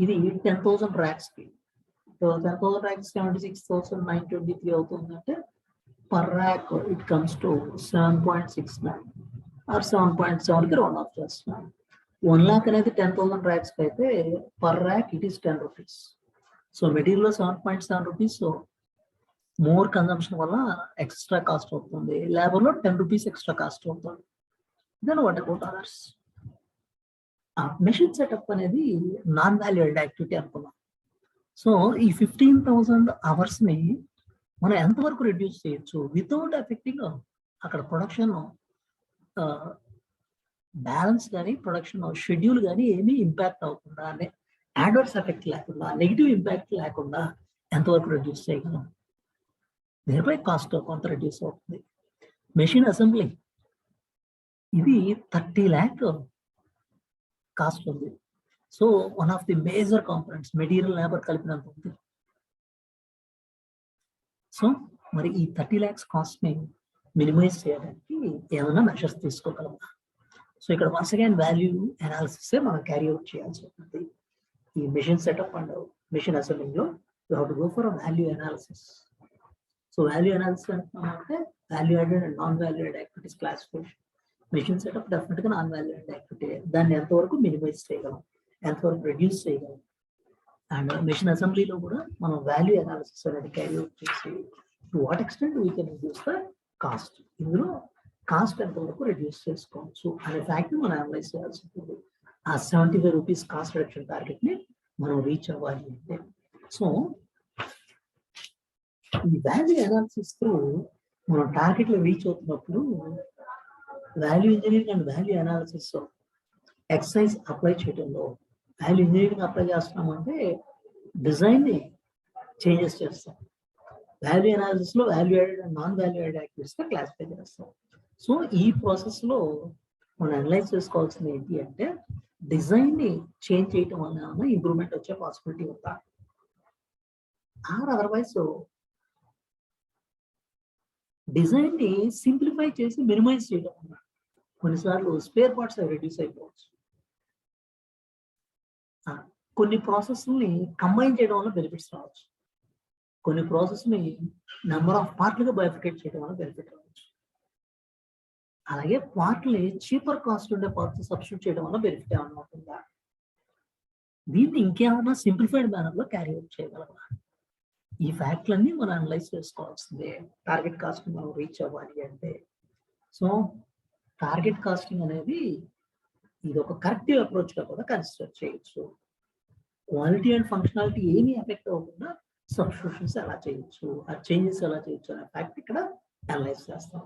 ఇది 10,000 ర్యాక్స్కి 10,000 ర్యాక్స్ 76,923 అవుతుందంటే per rack it comes to 7.69 or 7.7 కి రౌండ్ ఆఫ్ చేస్తున్నాం. 1 lakh అనేది 10,000 ర్యాక్స్ అయితే per rack it is 10 rupees. So material 7.7 rupees more consumption వల్ల ఎక్స్ట్రా కాస్ట్ అవుతుంది, లేబర్ లో 10 రూపీస్ ఎక్స్ట్రా కాస్ట్ అవుతుంది. Then what about others? Machine setup అనేది non valued activity అనుకున్నాం. సో ఈ 15,000 అవర్స్ ని మనం ఎంతవరకు రెడ్యూస్ చేయొచ్చు వితౌట్ ఎఫెక్టింగ్ అక్కడ ప్రొడక్షన్ బ్యాలెన్స్ కానీ ప్రొడక్షన్ షెడ్యూల్ కానీ ఏమీ ఇంపాక్ట్ అవ్వకుండా, అడ్వర్స్ ఎఫెక్ట్ లేకుండా, నెగిటివ్ ఇంపాక్ట్ లేకుండా ఎంతవరకు రెడ్యూస్ చేయగలం? దీనిపై కాస్ట్ కొంత రెడ్యూస్ అవుతుంది. మెషిన్ అసెంబ్లీ ఇది 30 lakh కాస్ట్ ఉంది. So one of the major components material labour కలిపినంత ఉంది. సో మరి ఈ 30 lakhs కాస్ట్ ని మినిమైజ్ చేయడానికి ఏమైనా మెషర్స్ తీసుకోగలమా? సో ఇక్కడ వన్స్ అగైన్ వాల్యూ అనాలిసిస్ మనం క్యారీ అవుట్ చేయాల్సి ఉంటుంది. ఈ మెషిన్ సెటప్ అండ్ మెషిన్ అసెంబ్లీలో you have to go for value analysis. So value analysis అంటే value added and non value added activities classification. Machine setup definite గా non value added activity. దాన్ని ఎంతవరకు minimise చేయగలం, ఎంతవరకు రెడ్యూస్ చేయగలం. And machine అసెంబ్లీలో కూడా మనం వాల్యూ అనాలిసిస్ అనేది క్యారీ అవుట్ చేసి to what extent we can reduce the cost, ఇందులో కాస్ట్ ఎంతవరకు రెడ్యూస్ చేసుకోవచ్చు అనే ఫ్యాక్ట్ మనం అనలైజ్ చేయాల్సి ఉంటుంది. ఆ 75 రూపీస్ కాస్ట్ రిడక్షన్ టార్గెట్ ని మనం రీచ్ అవ్వాలి అంటే, సో ఈ వాల్యూ అనాలిసిస్ త్రూ మనం టార్గెట్ లో రీచ్ అవుతున్నప్పుడు value engineering and value analysis exercise apply చేయడంలో వాల్యూ ఇంజనీరింగ్ అప్లై చేస్తున్నామంటే డిజైన్ ని చేంజెస్ చేస్తాం. వాల్యూ అనాలిసిస్ లో value added and non value added activities గా క్లాసిఫై చేస్తాం. సో ఈ ప్రాసెస్ లో మనం అనలైజ్ చేసుకోవాల్సింది ఏంటి అంటే డిజైన్ ని చేంజ్ చేయటం వల్ల ఇంప్రూవ్మెంట్ వచ్చే పాసిబిలిటీ ఉందా, ఆర్ అదర్వైజ్ డిజైన్ ని సింప్లిఫై చేసి మినిమైజ్ చేయడం వల్ల కొన్నిసార్లు స్పేర్ పార్ట్స్ రెడ్యూస్ అయిపోవచ్చు. కొన్ని ప్రాసెస్ ని కంబైన్ చేయడం వల్ల బెనిఫిట్స్ రావచ్చు, కొన్ని ప్రాసెస్ ని నెంబర్ ఆఫ్ పార్ట్లుగా బైఫికేట్ చేయడం వల్ల బెనిఫిట్ రావచ్చు. అలాగే పార్ట్ని చీపర్ కాస్ట్ ఉండే పార్ట్స్ సబ్స్టిట్యూట్ చేయడం వల్ల బెనిఫిట్ ఏమన్నా ఉంటుందా? దీన్ని ఇంకేమన్నా సింప్లిఫైడ్ మేనర్ లో క్యారీ అవుట్ చేయగలమా? ఈ ఫ్యాక్ట్లన్నీ మనం అనలైజ్ చేసుకోవాల్సిందే టార్గెట్ కాస్ట్ మనం రీచ్ అవ్వాలి అంటే. సో టార్గెట్ కాస్టింగ్ అనేది ఇది ఒక కరెక్టివ్ అప్రోచ్ గా కూడా కన్సిడర్ చేయొచ్చు. క్వాలిటీ అండ్ ఫంక్షనాలిటీ ఏమీ ఎఫెక్ట్ అవ్వకుండా సబ్స్టిట్యూషన్స్ ఎలా చేయొచ్చు, ఆ చేంజెస్ ఎలా చేయొచ్చు అనే ఫ్యాక్ట్ ఇక్కడ అనలైజ్ చేస్తాం.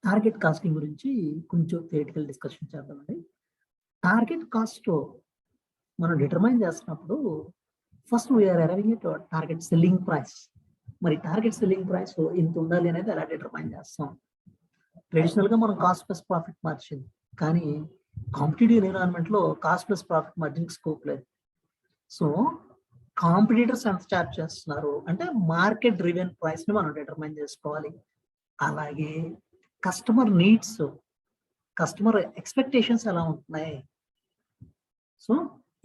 టార్గెట్ కాస్టింగ్ గురించి కొంచెం థియరిటికల్ డిస్కషన్ చేద్దామండి. టార్గెట్ కాస్ట్ మనం డిటర్మైన్ చేస్తున్నప్పుడు first we're arriving at target selling price. మరి టార్గెట్ సెల్లింగ్ ప్రైస్ ఎంత ఉండాలి అనేది ఎలా డిటర్మైన్ చేస్తాం? ట్రెడిషనల్ గా మనం కాస్ట్ ప్లస్ ప్రాఫిట్ మార్జిన్, కానీ కాంపిటేటివ్ ఎన్విరాన్మెంట్ లో cost plus profit margin scope లేదు. సో కాంపిటీటర్స్ ఎంత చార్జ్ చేస్తున్నారు అంటే మార్కెట్ డ్రివెన్ ప్రైస్ ని మనం డిటర్మైన్ చేసుకోవాలి. అలాగే కస్టమర్ నీడ్స్, కస్టమర్ ఎక్స్పెక్టేషన్స్ ఎలా ఉంటున్నాయి. సో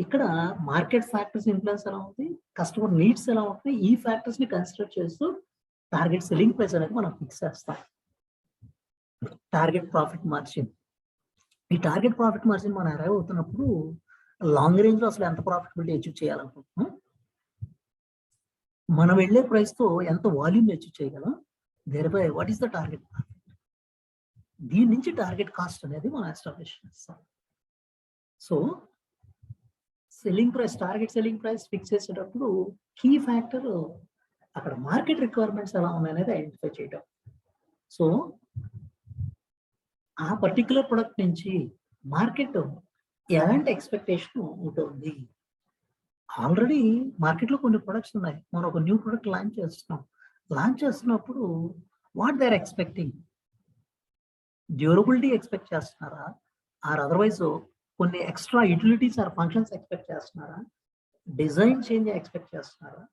ఇక్కడ మార్కెట్ ఫ్యాక్టర్స్ ఇన్ఫ్లుయెన్స్ ఎలా ఉంది, కస్టమర్ నీడ్స్ ఎలా ఉంటున్నాయి, ఈ ఫ్యాక్టర్స్ ని కన్సిడర్ చేస్తూ టార్గెట్ సెల్లింగ్ ప్రైస్ అనేది మనం ఫిక్స్ చేస్తాం. టార్గెట్ ప్రాఫిట్ మార్జిన్, ఈ టార్గెట్ ప్రాఫిట్ మార్జిన్ మనం అరైవ్ అవుతున్నప్పుడు లాంగ్ రేంజ్ లో అసలు ఎంత ప్రాఫిటబిలిటీ అచీవ్ చేయాలనుకుంటున్నాం, మనం వెళ్ళే ప్రైస్ తో ఎంత వాల్యూమ్ అచీవ్ చేయగలం, thereby what is the target profit. దీని నుంచి టార్గెట్ కాస్ట్ అనేది మనం ఎస్టాబ్లిష్ చేస్తాం. So selling price, target selling price fix చేసేటప్పుడు కీ ఫ్యాక్టర్ అక్కడ మార్కెట్ రిక్వైర్మెంట్స్ ఎలా ఉన్నాయనేది ఐడెంటిఫై చేయడం. సో ఆ పర్టికులర్ ప్రొడక్ట్ నుంచి మార్కెట్ ఎలాంటి ఎక్స్పెక్టేషన్ ఉంటుంది, ఆల్రెడీ మార్కెట్లో కొన్ని ప్రొడక్ట్స్ ఉన్నాయి. మనం ఒక న్యూ ప్రొడక్ట్ లాంచ్ చేస్తున్నాం. లాంచ్ చేస్తున్నప్పుడు what they are expecting? Durability expect చేస్తున్నారా? ఆర్ అదర్‌వైజ్ కొన్ని extra utilities are functions expect చేస్తున్నారా? డిజైన్ చేంజ్ ఎక్స్‌పెక్ట్ చేస్తున్నారా?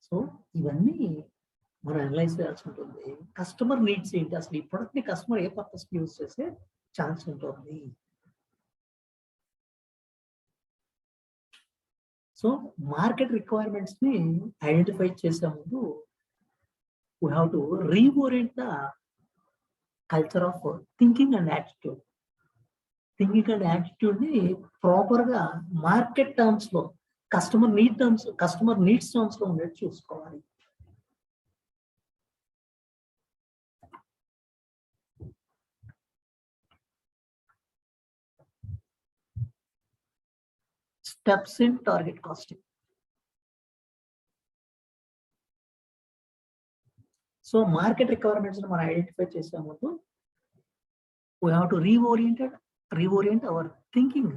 సో, ఇవన్నీ మనం అనలైజ్ చేయాల్సి ఉంటుంది. కస్టమర్ నీడ్స్ ఏంటి? అసలు ఈ ప్రొడక్ట్‌ని కస్టమర్ ఏ పర్పస్‌కి యూజ్ చేసే ఛాన్స్ ఉంటుంది. సో, మార్కెట్ రిక్వైర్మెంట్స్‌ని ఐడెంటిఫై చేసే ముందు we have to reorient the culture of thinking and attitude. Thinking and యాటిట్యూడ్‌ని ప్రాపర్‌గా మార్కెట్ టర్మ్స్‌లో, కస్టమర్ నీడ్స్ టర్మ్స్‌లో ఉండేట్టు చూసుకోవాలి. Steps in target costing. So, market రిక్వైర్మెంట్స్‌ని మనం ఐడెంటిఫై చేసే ముందు we have to reorient our thinking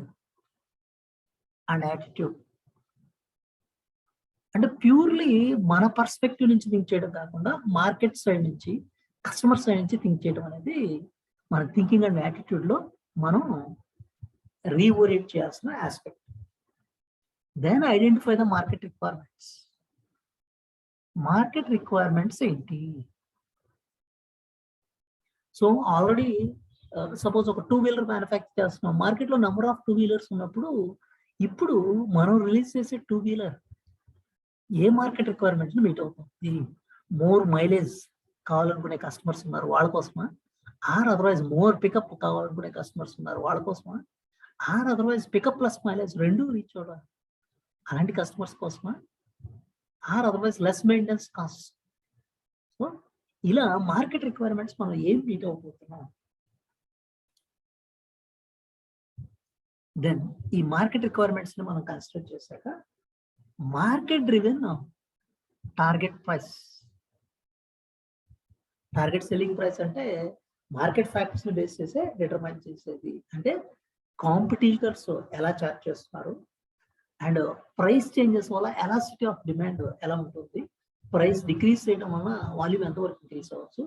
and attitude. అంటే ప్యూర్‌లీ మన పర్స్పెక్టివ్ నుంచి థింక్ చేయడం కాకుండా మార్కెట్ సైడ్ నుంచి, కస్టమర్ సైడ్ నుంచి థింక్ చేయడం అనేది మన థింకింగ్ అండ్ యాటిట్యూడ్‌లో మనం రీఓరియంట్ చేయాల్సిన aspect. Then identify the market requirements. Market requirements ఏంటి? సో, ఆల్రెడీ సపోజ్ ఒక టూ వీలర్ మ్యానుఫ్యాక్చర్ చేస్తున్నాం. మార్కెట్‌లో నంబర్ ఆఫ్ టూ వీలర్స్ ఉన్నప్పుడు, ఇప్పుడు మనం రిలీజ్ చేసే టూ వీలర్ ఏ మార్కెట్ రిక్వైర్మెంట్స్‌ని మీట్ అవుతుంది? మోర్ మైలేజ్ కావాలనుకునే కస్టమర్స్ ఉన్నారు. వాళ్ళ కోసమా? ఆర్ అదర్‌వైజ్ మోర్ పికప్ కావాలనుకునే కస్టమర్స్ ఉన్నారు. వాళ్ళ కోసమా? Or otherwise pickup plus mileage 2 reach అవ్వడం అలాంటి కస్టమర్స్ కోసమా? Or otherwise less maintenance cost. So, ఇలా మార్కెట్ రిక్వైర్మెంట్స్ మనం ఏం మీట్ అవ్వబోతున్నాం? దెన్ ఈ మార్కెట్ రిక్వైర్మెంట్స్‌ని మనం కన్సిడర్ చేశాక market driven target price. Target selling price అంటే మార్కెట్ ఫ్యాక్టర్స్‌ని బేస్ చేసే డిటర్మైన్ చేసేది. అంటే కాంపిటీటర్స్ ఎలా చార్జ్ చేస్తున్నారు అండ్ ప్రైస్ చేంజెస్ వల్ల ఎలాసిటీ ఆఫ్ డిమాండ్ ఎలా ఉంటుంది? ప్రైస్ డిక్రీజ్ చేయడం వలన వాల్యూమ్ ఎంతవరకు ఇంక్రీజ్ అవ్వచ్చు?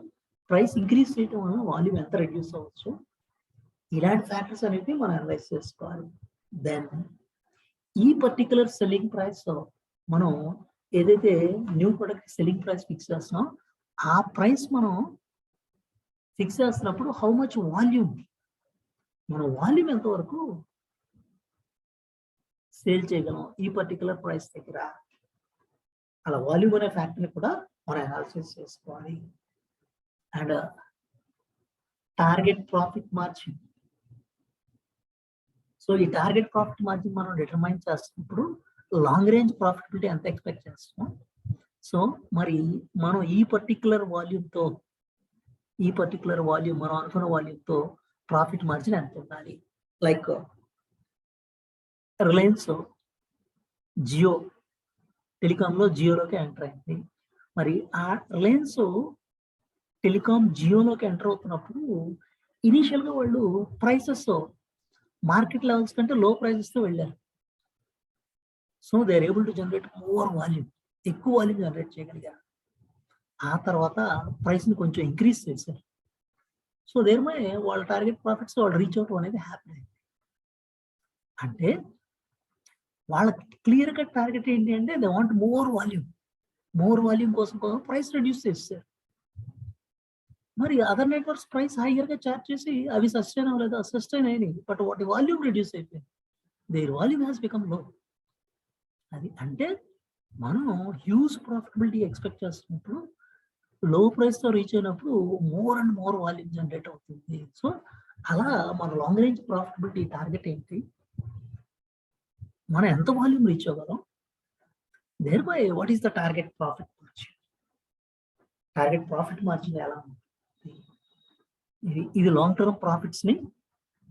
ప్రైస్ ఇంక్రీజ్ చేయడం వలన వాల్యూమ్ ఎంత రెడ్యూస్ అవ్వచ్చు? ఇలాంటి ఫ్యాక్టర్స్ అనేవి మనం అనలైజ్ చేసుకోవాలి. దెన్ ఈ పర్టిక్యులర్ సెల్లింగ్ ప్రైస్ మనం ఏదైతే new product selling price fix చేస్తున్నాం, ఆ ప్రైస్ మనం ఫిక్స్ చేస్తున్నప్పుడు హౌ మచ్ వాల్యూమ్, మన వాల్యూమ్ ఎంతవరకు సేల్ చేయగలం ఈ పర్టిక్యులర్ ప్రైస్ దగ్గర? అలా వాల్యూమ్ అనే ఫ్యాక్టర్ని కూడా మనం అనాలిసిస్ చేసుకోవాలి. And target profit margin. So, ఈ టార్గెట్ ప్రాఫిట్ మార్జిన్ మనం డిటర్మైన్ చేస్తున్నప్పుడు లాంగ్ రేంజ్ ప్రాఫిటబిలిటీ ఎంత ఎక్స్పెక్ట్ చేస్తున్నాం? సో, మరి మనం ఈ పర్టిక్యులర్ వాల్యూమ్‌తో మనం అనుకున్న వాల్యూమ్‌తో ప్రాఫిట్ మార్జిన్ ఎంత ఉండాలి? లైక్ రిలయన్స్ జియో టెలికాంలో జియోలోకి ఎంటర్ అయింది. మరి ఆ రిలయన్స్ టెలికాం జియోలోకి ఎంటర్ అవుతున్నప్పుడు ఇనీషియల్‌గా వాళ్ళు ప్రైసెస్ మార్కెట్ లెవెల్స్ కంటే లో ప్రైసెస్‌తో వెళ్ళారు. So, they are able to generate more volume. ఎక్కువ వాల్యూమ్ జనరేట్ చేయగలిగారు. ఆ తర్వాత ప్రైస్‌ని కొంచెం ఇంక్రీజ్ చేశారు. సో, దేర్‌మై వాళ్ళ టార్గెట్ ప్రాఫిట్స్ వాళ్ళు రీచ్ అవ్వడం అనేది హ్యాపీ అయింది. అంటే వాళ్ళ క్లియర్ కట్ టార్గెట్ ఏంటి అంటే they want more volume. More volume కోసం ప్రైస్ రెడ్యూస్ చేసేసారు. మరి అదర్ నెట్వర్క్స్ ప్రైస్ హైయర్‌గా చార్జ్ చేసి అవి సస్టైన్ అవ్వలేదు. సస్టైన్ అయినాయి. బట్ వాటి వాల్యూమ్ రెడ్యూస్ అయిపోయింది. Their volume has become low. అది అంటే మనం హ్యూజ్ ప్రాఫిటబిలిటీ ఎక్స్పెక్ట్ చేస్తున్నప్పుడు లో ప్రైస్‌తో రీచ్ అయినప్పుడు more and more volume generate అవుతుంది. సో, అలా మన లాంగ్ రేంజ్ ప్రాఫిటబిలిటీ టార్గెట్ ఏంటి? మనం ఎంత వాల్యూమ్ రీచ్ అవ్వగలం? Thereby what is the target profit margin? Target profit margin ఎలా ఉంటుంది? ఇది లాంగ్ టర్మ్ ప్రాఫిట్స్‌ని,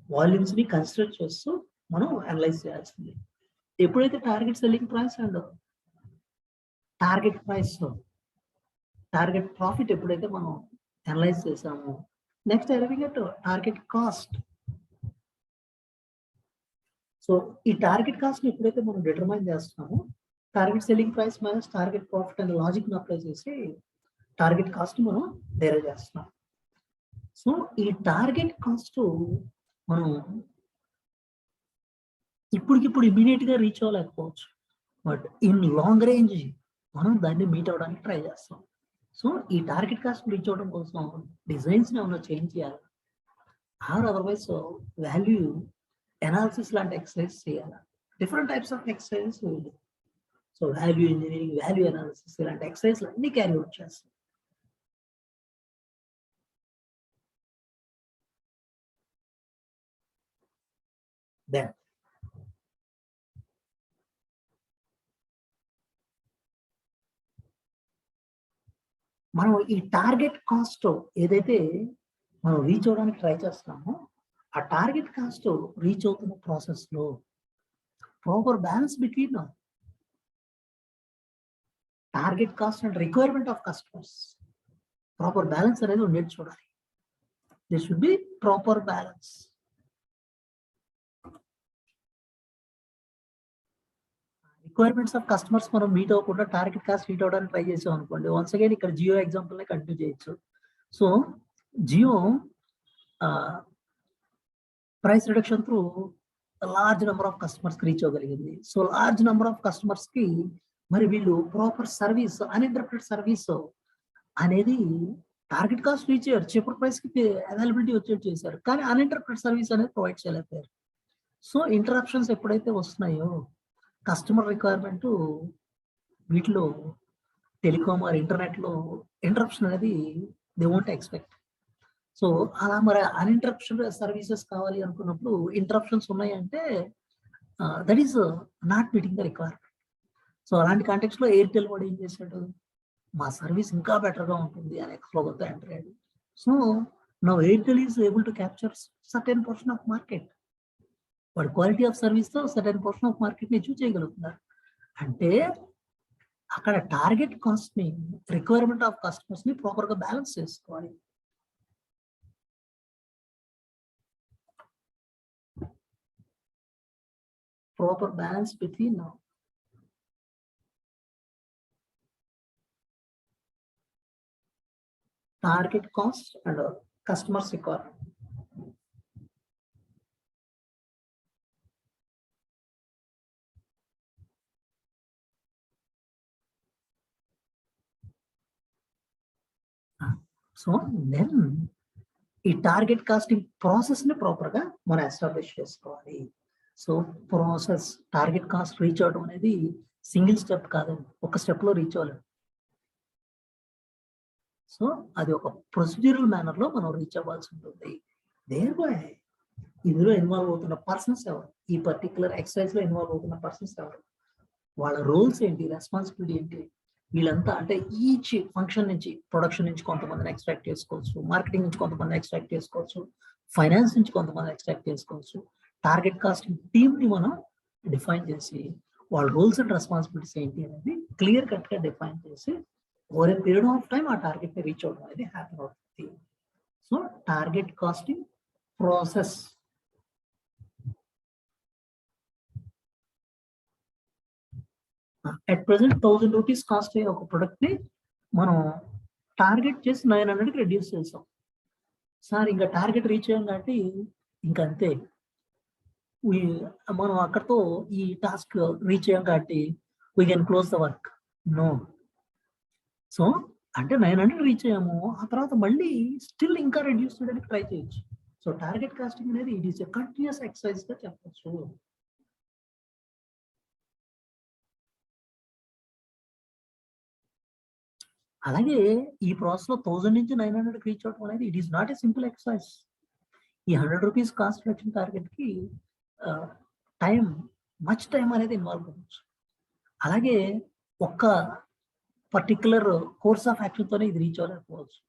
వాల్యూమ్స్‌ని కన్సిడర్ చేస్తూ మనం అనలైజ్ చేయాల్సింది. ఎప్పుడైతే target selling price and target profit ఎప్పుడైతే మనం అనలైజ్ చేసామో, next arriving at target cost. So ఈ టార్గెట్ కాస్ట్ ఎప్పుడైతే మనం డిటర్మైన్ చేస్తున్నామో target selling price minus target profit అనే లాజిక్ అప్లై చేసి టార్గెట్ కాస్ట్ మనం డెరైవ్ చేస్తున్నాం. సో ఈ టార్గెట్ కాస్ట్ మనం ఇప్పటికిప్పుడు ఇమీడియట్ గా రీచ్ అవ్వలేకపోవచ్చు, బట్ ఇన్ లాంగ్ రేంజ్ మనం దాన్ని మీట్ అవ్వడానికి ట్రై చేస్తాం. సో ఈ టార్గెట్ కాస్ట్ రీచ్ అవ్వడం కోసం డిజైన్స్ ఏమైనా చేంజ్ చేయాలి, ఆర్ అదర్వైజ్ వాల్యూ అనాలిసిస్ లాంటి ఎక్సర్సైజ్ చేయాలి. Different types of exercises. So value engineering, value analysis ఇలాంటి ఎక్సర్సైజ్లు అన్ని క్యారీ అవుట్ చేస్తాం. దెన్ మనం ఈ టార్గెట్ కాస్ట్ ఏదైతే మనం రీచ్ అవ్వడానికి ట్రై చేస్తున్నామో ఆ టార్గెట్ కాస్ట్ రీచ్ అవుతున్న ప్రాసెస్ లో proper balance between target cost and requirement of customers, proper balance అనేది ఉండేది చూడాలి. This should be proper balance. Requirements of customers మనం మీట్ అవ్వకుండా టార్గెట్ కాస్ట్ మీట్ అవ్వడానికి ట్రై చేసాం అనుకోండి, వన్స్ అగైన్ ఇక్కడ జియో ఎగ్జాంపుల్ కంటిన్యూ చేయొచ్చు. So Jio price reduction through large number of customers కి రీచ్ అవ్వగలిగింది. So large number of customers కి మరి వీళ్ళు ప్రాపర్ సర్వీస్, అన్ఇంటరప్టెడ్ సర్వీస్ అనేది టార్గెట్ కాస్ట్ రీచ్ అయ్యారు, చీపర్ ప్రైస్ కి అవైలబిలిటీ వచ్చేట్టు చేశారు, కానీ అన్ఇంటరప్టెడ్ సర్వీస్ అనేది ప్రొవైడ్ చేయలేకపోయారు. సో ఇంటరప్షన్స్ ఎప్పుడైతే వస్తున్నాయో కస్టమర్ రిక్వైర్మెంట్ వీటిలో టెలికామ్ ఆర్ ఇంటర్నెట్ లో ఇంటరప్షన్ అనేది దే వోంట్ ఎక్స్పెక్ట్. సో అలా మరి అన్ఇంటరప్షన్ సర్వీసెస్ కావాలి అనుకున్నప్పుడు ఇంటరప్షన్స్ ఉన్నాయంటే that is not meeting the requirement. So అలాంటి కాంటెక్స్ లో ఎయిర్టెల్ వాడు ఏం చేశాడు, మా సర్వీస్ ఇంకా బెటర్ గా ఉంటుంది అని ఎక్స్ప్లోగర్తో ఎంటర్ అయ్యాడు. So now Airtel is able to capture certain portion of market. వాడి క్వాలిటీ ఆఫ్ సర్వీస్ తో సర్టెన్ పోర్షన్ ఆఫ్ మార్కెట్ ని అచీవ్ చేయగలుగుతున్నారు. అంటే అక్కడ టార్గెట్ కాస్ట్ ని, రిక్వైర్మెంట్ ఆఫ్ కస్టమర్స్ ని ప్రాపర్ గా బ్యాలెన్స్ చేసుకోవాలి. Proper balance between target cost and customers requirement. So then ఈ టార్గెట్ కాస్టింగ్ ప్రాసెస్ ని ప్రాపర్ గా మనం ఎస్టాబ్లిష్ చేసుకోవాలి. So process target cost reach అవడం అనేది సింగిల్ స్టెప్ కాదండి, ఒక స్టెప్ లో రీచ్ అవ్వలేదు. సో అది ఒక ప్రొసీడ్యూరల్ మేనర్ లో మనం రీచ్ అవ్వాల్సి ఉంటుంది. దేర్ బై ఇందులో ఇన్వాల్వ్ అవుతున్న పర్సన్స్ ఎవరు, ఈ పర్టికులర్ ఎక్సర్సైజ్ లో ఇన్వాల్వ్ అవుతున్న పర్సన్స్ ఎవరు, వాళ్ళ రోల్స్ ఏంటి, రెస్పాన్సిబిలిటీ ఏంటి, వీళ్ళంతా అంటే ఈచ్ ఫంక్షన్ నుంచి, ప్రొడక్షన్ నుంచి కొంతమందిని ఎక్స్ట్రాక్ట్ చేసుకోవచ్చు, మార్కెటింగ్ నుంచి కొంతమంది ఎక్స్ట్రాక్ట్ చేసుకోవచ్చు, ఫైనాన్స్ నుంచి కొంతమంది ఎక్స్ట్రాక్ట్ చేసుకోవచ్చు. టార్గెట్ కాస్టింగ్ టీమ్ ని మనం డిఫైన్ చేసి వాళ్ళ రోల్స్ అండ్ రెస్పాన్సిబిలిటీస్ ఏంటి అనేది క్లియర్ కట్ గా డిఫైన్ చేసి over a period of time ఆ టార్గెట్ ని రీచ్ అవడం అనేది హ్యాపీ అవుతుంది. So target costing process. At present 1000 rupees cost అయ్యే ఒక ప్రొడక్ట్ ని మనం టార్గెట్ చేసి 900 కి రెడ్యూస్ చేసాం. సార్ ఇంకా టార్గెట్ రీచ్ అయ్యాం కాబట్టి ఇంకా అంతే, మనం అక్కడతో ఈ టాస్క్ రీచ్ అయ్యాం కాబట్టి we can close the work. No. So అంటే 900 రీచ్ అయ్యాము, ఆ తర్వాత మళ్ళీ స్టిల్ ఇంకా రెడ్యూస్ చేయడానికి ట్రై చేయొచ్చు. సో టార్గెట్ కాస్టింగ్ అనేది it is a continuous exercise గా చెప్పచ్చు. అలాగే ఈ ప్రాసెస్ లో 1000 నుంచి 900 రీచ్ అవడం అనేది it is not a simple exercise. ఈ 100 రూపీస్ కాస్ట్ రిడక్షన్ టార్గెట్ కి టైం, మచ్ టైం అనేది ఇన్వాల్వ్ అవ్వచ్చు. అలాగే ఒక్క పర్టికులర్ కోర్స్ ఆఫ్ యాక్షన్ తోనే ఇది రీచ్ అవ్వలేకపోవచ్చు.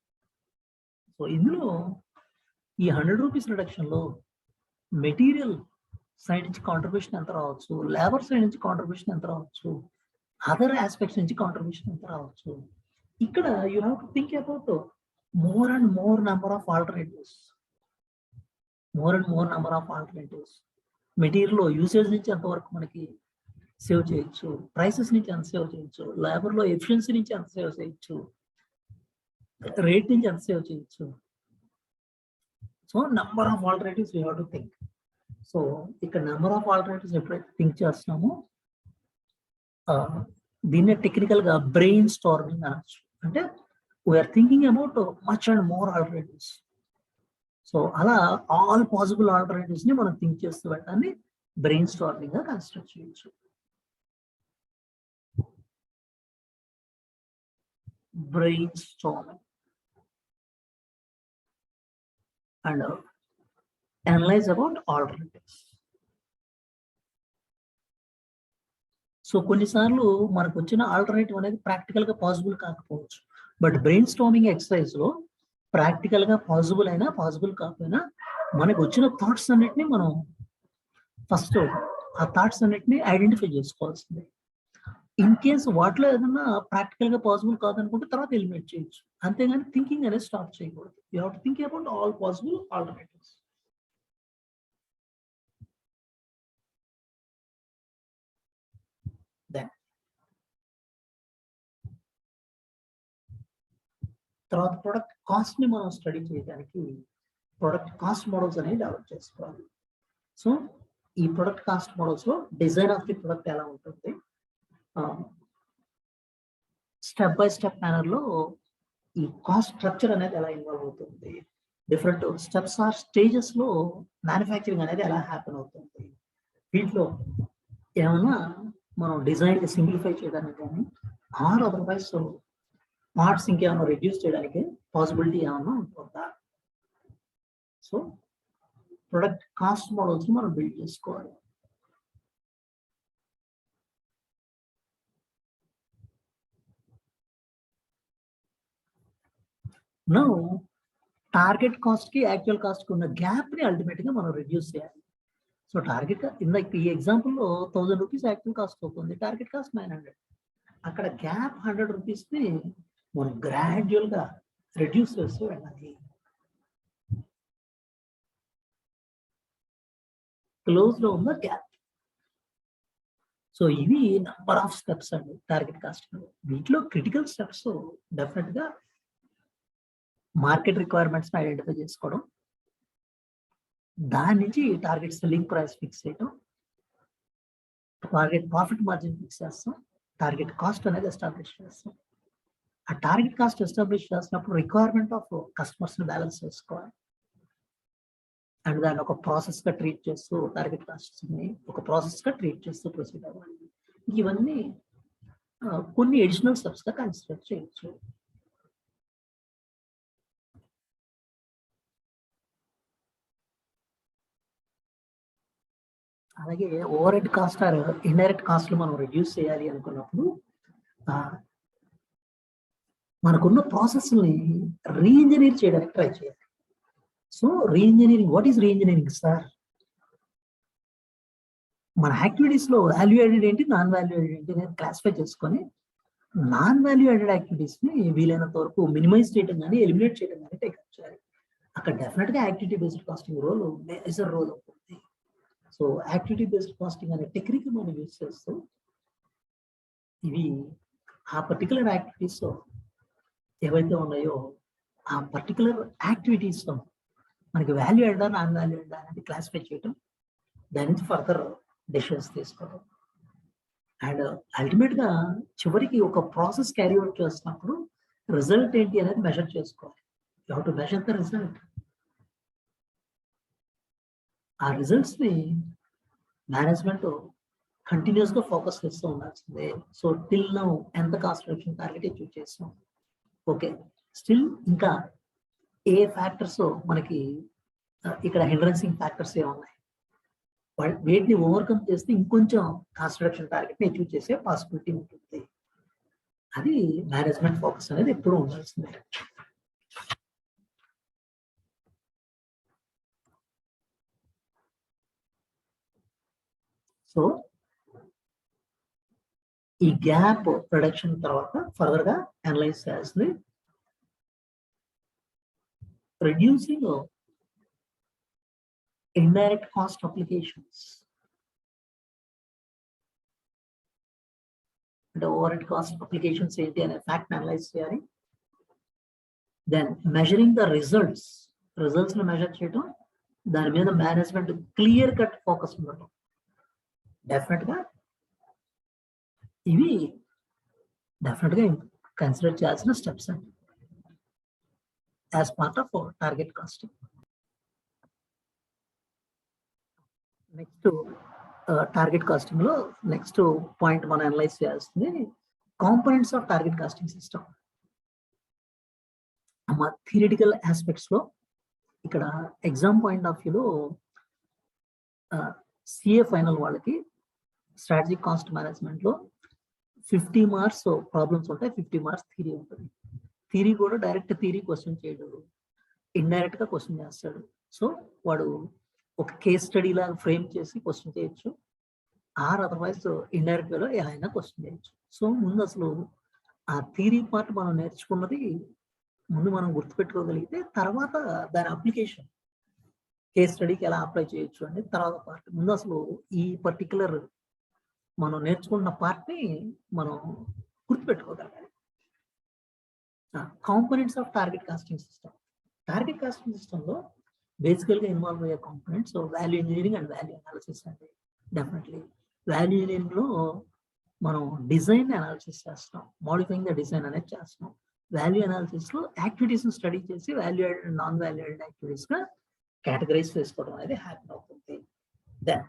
సో ఇందులో ఈ 100 రూపీస్ రిడక్షన్ లో మెటీరియల్ సైడ్ నుంచి కాంట్రిబ్యూషన్ ఎంత రావచ్చు, లేబర్ సైడ్ నుంచి కాంట్రిబ్యూషన్ ఎంత రావచ్చు, అదర్ ఆస్పెక్ట్స్ నుంచి కాంట్రిబ్యూషన్ ఎంత రావచ్చు. ఇక్కడ you have to think about more and more number of alternatives. Material usage నుంచి ఎంతవరకు మనకి సేవ్ చేయొచ్చు, ప్రైసెస్ నుంచి ఎంత సేవ్ చేయొచ్చు, లేబర్లో ఎఫిషియన్సీ నుంచి ఎంత సేవ్ చేయొచ్చు, రేట్ నుంచి ఎంత సేవ్ చేయొచ్చు. So number of alternatives we have to think. So ఇక్కడ నెంబర్ ఆఫ్ ఆల్టర్నేటివ్స్ ఎప్పుడైతే థింక్ చేస్తున్నామో దీన్నే టెక్నికల్ గా బ్రెయిన్ స్టార్మింగ్ అనొచ్చు. అంటే we're thinking about much and more alternatives. So అలా ఆల్ పాసిబుల్ ఆల్టర్నేటివ్స్ ని మనం థింక్ చేస్తూ వెళ్ళాలని బ్రెయిన్ స్టార్మింగ్ గా కన్స్ట్రక్ట్ చేయొచ్చు. Brainstorming and analyse about alternatives. So కొన్నిసార్లు మనకు వచ్చిన ఆల్టర్నేటివ్ అనేది ప్రాక్టికల్ గా పాసిబుల్ కాకపోవచ్చు. బట్ బ్రెయిన్ స్టార్మింగ్ ఎక్సర్సైజ్ లో ప్రాక్టికల్ గా పాసిబుల్ అయినా పాసిబుల్ కాకపోయినా మనకు వచ్చిన థాట్స్ అన్నిటిని మనం ఫస్ట్ ఆ థాట్స్ అన్నిటిని ఐడెంటిఫై చేసుకోవాల్సిందే. ఇన్ కేస్ వాటిలో ఏదైనా ప్రాక్టికల్ గా పాసిబుల్ కాదనుకుంటే తర్వాత ఎలిమినేట్ చేయొచ్చు. అంతేగాని థింకింగ్ అనేది స్టాప్ చేయకూడదు. You have to think about all possible alternatives. Then తర్వాత ప్రొడక్ట్ కాస్ట్ ని మనం స్టడీ చేయడానికి ప్రొడక్ట్ కాస్ట్ మోడల్స్ అనేవి డెవలప్ చేసుకోవాలి. సో ఈ ప్రొడక్ట్ కాస్ట్ మోడల్స్ లో డిజైన్ ఆఫ్ ది ప్రొడక్ట్ ఎలా ఉంటుంది, స్టెప్ బై స్టెప్ మేనర్ లో ఈ కాస్ట్ స్ట్రక్చర్ అనేది ఎలా ఇన్వాల్వ్ అవుతుంది, డిఫరెంట్ స్టెప్స్ ఆర్ స్టేజెస్ లో మ్యానుఫ్యాక్చరింగ్ అనేది ఎలా హ్యాపెన్ అవుతుంది, వీటిలో ఏమన్నా మనం డిజైన్ సింప్లిఫై చేయడానికి కానీ ఆర్ అదర్వైజ్ పార్ట్స్ ఇంకేమైనా రెడ్యూస్ చేయడానికి పాసిబిలిటీ ఏమైనా ఉంటుందా. సో ప్రొడక్ట్ కాస్ట్ మోడల్స్ మనం బిల్డ్ చేసుకోవాలి. నౌ టార్గెట్ కాస్ట్ కి యాక్చువల్ కాస్ట్ కి ఉన్న గ్యాప్ ని అల్టిమేట్ గా మనం రెడ్యూస్ చేయాలి. సో టార్గెట్ ఈ ఎగ్జాంపుల్ లో 1000 రూపీస్ యాక్చువల్ కాస్ట్ అవుతుంది, టార్గెట్ కాస్ట్ 900. అక్కడ గ్యాప్ 100 రూపీస్ ని మనం గ్రాడ్యువల్ గా రెడ్యూస్ చేస్తూ వెళ్ళాలి. క్లోజ్ లో ఉన్న గ్యాప్. సో ఇవి నంబర్ ఆఫ్ స్టెప్స్ అండి టార్గెట్ కాస్ట్. వీటిలో క్రిటికల్ స్టెప్స్ డెఫినెట్ గా మార్కెట్ రిక్వైర్మెంట్స్ ఐడెంటిఫై చేసుకోవడం, దాని నుంచి టార్గెట్ సెల్లింగ్ ప్రైస్ ఫిక్స్ చేయడం, టార్గెట్ ప్రాఫిట్ మార్జిన్ ఫిక్స్ చేస్తాం, టార్గెట్ కాస్ట్ అనేది ఎస్టాబ్లిష్ చేస్తాం. ఆ టార్గెట్ కాస్ట్ ఎస్టాబ్లిష్ చేసినప్పుడు రిక్వైర్మెంట్ ఆఫ్ కస్టమర్స్ ని బ్యాలెన్స్ చేసుకోవాలి. అండ్ దాన్ని ఒక ప్రాసెస్ గా ట్రీట్ చేస్తూ టార్గెట్ కాస్ట్ ని ఒక ప్రాసెస్ గా ట్రీట్ చేస్తూ ప్రొసీడ్ అవ్వాలి. ఇవన్నీ కొన్ని అడిషనల్ స్టెప్స్ గా కన్సిడర్ చేయొచ్చు. అలాగే overhead cost or indirect కాస్ట్లు మనం రిడ్యూస్ చేయాలి అనుకున్నప్పుడు మనకున్న ప్రాసెస్ ని రీఇంజనీర్ చేయడానికి ట్రై చేయాలి. So re-engineering, what is re-engineering sir? మన యాక్టివిటీస్ లో వాల్యూ యాడెడ్ ఏంటి, నాన్ వాల్యూ యాడెడ్ ఏంటి అనేది క్లాసిఫై చేసుకొని నాన్ వాల్యూ యాడెడ్ యాక్టివిటీస్ ని వీలైనంత వరకు మినిమైజ్ చేయడం కానీ ఎలిమినేట్ చేయడం కానీ టేకప్ చేయాలి. అక్కడ డెఫినెట్ గా activity based costing role major role అవుతుంది. సో యాక్టివిటీ బేస్డ్ కాస్టింగ్ అనే టెక్నిక్ మనం యూజ్ చేస్తూ ఇవి ఆ పర్టికులర్ యాక్టివిటీస్ ఏవైతే ఉన్నాయో ఆ పర్టికులర్ యాక్టివిటీస్ మనకి value add non value add అనేది క్లాసిఫై చేయడం, దాని నుంచి ఫర్దర్ డెసిషన్స్ తీసుకోవడం. అండ్ అల్టిమేట్ గా చివరికి ఒక ప్రాసెస్ క్యారీ అవుట్ చేస్తున్నప్పుడు రిజల్ట్ ఏంటి అనేది మెజర్ చేసుకోవాలి. You have to measure the result. ఆ రిజల్ట్స్ ని మేనేజ్మెంట్ కంటిన్యూస్ గా ఫోకస్ చేస్తూ ఉండాల్సిందే. సో టిల్ నౌ ఎంత కాస్ట్ రిడక్షన్ టార్గెట్ అచీవ్ చేస్తాం, ఓకే, స్టిల్ ఇంకా ఏ ఫ్యాక్టర్స్ మనకి ఇక్కడ హిండ్రెన్సింగ్ ఫ్యాక్టర్స్ ఏమున్నాయి, వీటిని ఓవర్కమ్ చేస్తే ఇంకొంచెం కాస్ట్ రిడక్షన్ టార్గెట్ ని అచీవ్ చేసే పాసిబిలిటీ ఉంటుంది. అది మేనేజ్మెంట్ ఫోకస్ అనేది ఎప్పుడూ ఉండాల్సిందే. సో ఈ గ్యాప్ ప్రొడక్షన్ తర్వాత ఫర్దర్ గా అనలైజ్ చేయాల్సింది reducing indirect cost applications. అంటే ఓవర్ హెడ్ కాస్ట్ అప్లికేషన్స్ ఏంటి అనే ఫ్యాక్ట్ అనలైజ్ చేయాలి. దెన్ మెజరింగ్ ద రిజల్ట్స్ ని మెజర్ చేయడం, దాని మీద మేనేజ్మెంట్ క్లియర్ కట్ ఫోకస్ ఉండటం. డెఫినెట్ గా ఇవి డెఫినెట్ గా కన్సిడర్ చేయాల్సిన స్టెప్స్ అండి as part of target costing. Next target costing లో నెక్స్ట్ పాయింట్ మనం అనలైజ్ చేయాల్సింది components of target costing system. మా థియరిటికల్ ఆస్పెక్ట్స్ లో ఇక్కడ ఎగ్జామ్ పాయింట్ ఆఫ్ వ్యూలో సిఏ ఫైనల్ వాళ్ళకి స్ట్రాటజిక్ కాస్ట్ మేనేజ్మెంట్ లో 50 మార్క్స్ ప్రాబ్లమ్స్ ఉంటాయి, 50 మార్క్స్ థియరీ ఉంటుంది. థియరీ కూడా డైరెక్ట్ థియరీ క్వశ్చన్ చేయడు, ఇండైరెక్ట్ గా క్వశ్చన్ చేస్తాడు. సో వాడు ఒక కేస్ స్టడీ లాగా ఫ్రేమ్ చేసి క్వశ్చన్ చేయొచ్చు, ఆర్ అదర్వైజ్ ఇండైరెక్ట్ వేలో అయినా క్వశ్చన్ చేయొచ్చు. సో ముందు అసలు ఆ థియరీ పార్ట్ మనం నేర్చుకున్నది ముందు మనం గుర్తుపెట్టుకోగలిగితే తర్వాత దాని అప్లికేషన్ కేస్ స్టడీకి ఎలా అప్లై చేయొచ్చు అనేది తర్వాత పార్ట్. ముందు అసలు ఈ పర్టికులర్ మనం నేర్చుకున్న పార్ట్ని మనం గుర్తుపెట్టుకోగలగాలి. Components of target costing system. Target costing సిస్టంలో బేసికల్గా ఇన్వాల్వ్ అయ్యే components value engineering and value analysis అండి. డెఫినెట్లీ వాల్యూ ఇంజనీరింగ్ లో మనం డిజైన్ అనాలిసిస్ చేస్తాం, మోడిఫైయింగ్ ద డిజైన్ అనేది చేస్తాం. వాల్యూ అనాలిసిస్ లో యాక్టివిటీస్ ని స్టడీ చేసి value added and non value added activities గా కేటగరైజ్ చేసుకోవడం అనేది హ్యాపీ అవుతుంది. దెన్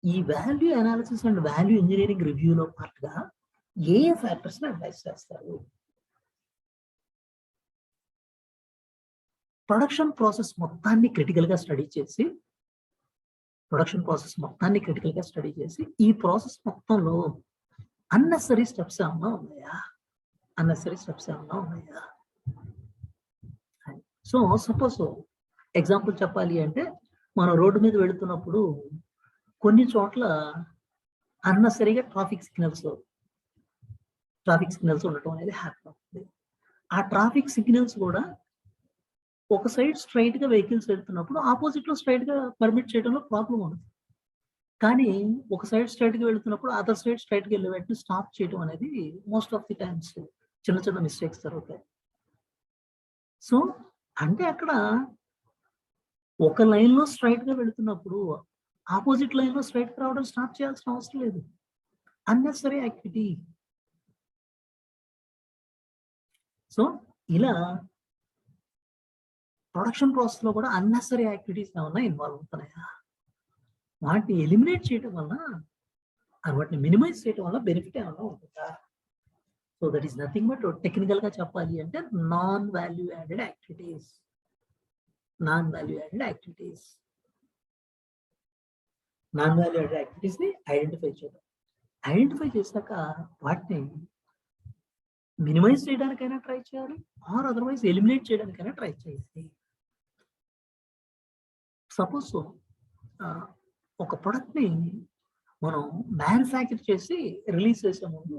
ఈ value analysis and value engineering రివ్యూలో పార్ట్ గా ఏ ఫ్యాక్టర్స్ ని అనలైజ్ చేస్తారు? ప్రొడక్షన్ ప్రాసెస్ మొత్తాన్ని క్రిటికల్ గా స్టడీ చేసి ఈ ప్రాసెస్ మొత్తంలో అన్నెసరీ స్టెప్స్ ఏమన్నా ఉన్నాయా? సో సపోజ్ ఎగ్జాంపుల్ చెప్పాలి అంటే, మనం రోడ్డు మీద వెళుతున్నప్పుడు కొన్ని చోట్ల అన్నెసరీగా ట్రాఫిక్ సిగ్నల్స్ ఉండటం అనేది హ్యాపీ అవుతుంది. ఆ ట్రాఫిక్ సిగ్నల్స్ కూడా ఒక సైడ్ స్ట్రైట్ గా వెహికల్స్ వెళ్తున్నప్పుడు ఆపోజిట్ లో స్ట్రైట్ గా పర్మిట్ చేయడంలో ప్రాబ్లం ఉంది. కానీ ఒక సైడ్ స్ట్రైట్ గా వెళ్తున్నప్పుడు అదర్ సైడ్ స్ట్రైట్ గా వెళ్ళే వెంటనే స్టాప్ చేయడం అనేది మోస్ట్ ఆఫ్ ది టైమ్స్ చిన్న మిస్టేక్స్ జరుగుతాయి. సో అంటే అక్కడ ఒక లైన్ లో స్ట్రైట్ గా వెళుతున్నప్పుడు ఆపోజిట్ లైన్ లో స్ట్రైట్ గా రావడం స్టాప్ చేయాల్సిన అవసరం లేదు, అన్నెసరీ యాక్టివిటీ. సో ఇలా ప్రొడక్షన్ ప్రాసెస్ లో కూడా అన్నెసరీ యాక్టివిటీస్ ఏమన్నా ఇన్వాల్వ్ అవుతున్నాయా? వాటిని ఎలిమినేట్ చేయడం వల్ల, వాటిని మినిమైజ్ చేయడం వల్ల బెనిఫిట్ ఏమన్నా ఉంటుందా? So that is nothing but technical గా చెప్పాలి అంటే నాన్ వాల్యూ యాడెడ్ యాక్టివిటీస్ ని ఐడెంటిఫై చేశాక వాటిని మినిమైజ్ చేయడానికైనా ట్రై చేయాలి, ఆర్ అదర్వైజ్ ఎలిమినేట్ చేయడానికైనా ట్రై చేయాలి. సపోజ్ ఒక ప్రొడక్ట్ ని మనం మ్యానుఫ్యాక్చర్ చేసి రిలీజ్ చేసే ముందు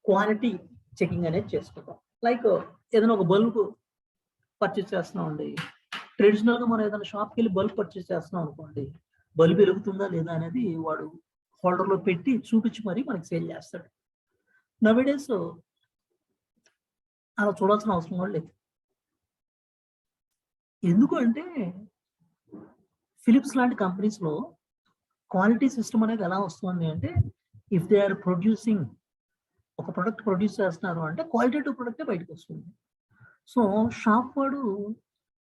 క్వాలిటీ చెకింగ్ అనేది చేసుకుంటాం. లైక్ ఏదైనా ఒక బల్బ్ పర్చేస్ చేస్తున్నాం అండి, ట్రెడిషనల్ గా మనం ఏదైనా షాప్కి వెళ్ళి బల్బ్ పర్చేస్ చేస్తున్నాం అనుకోండి, బల్బ్ వెలుగుతుందా లేదా అనేది వాడు హోల్డర్ లో పెట్టి చూపించి మరీ మనకి సేల్ చేస్తాడు. నవేడేస్ అలా చూడాల్సిన అవసరం కూడా లేదు. ఎందుకు అంటే ఫిలిప్స్ లాంటి కంపెనీస్ లో క్వాలిటీ సిస్టమ్ అనేది ఎలా వస్తుంది అంటే, ఇఫ్ దే ఆర్ ప్రొడ్యూసింగ్, ఒక ప్రొడక్ట్ ప్రొడ్యూస్ చేస్తున్నారు అంటే క్వాలిటేటివ్ ప్రొడక్టే బయటకు వస్తుంది. సో షాప్ వాడు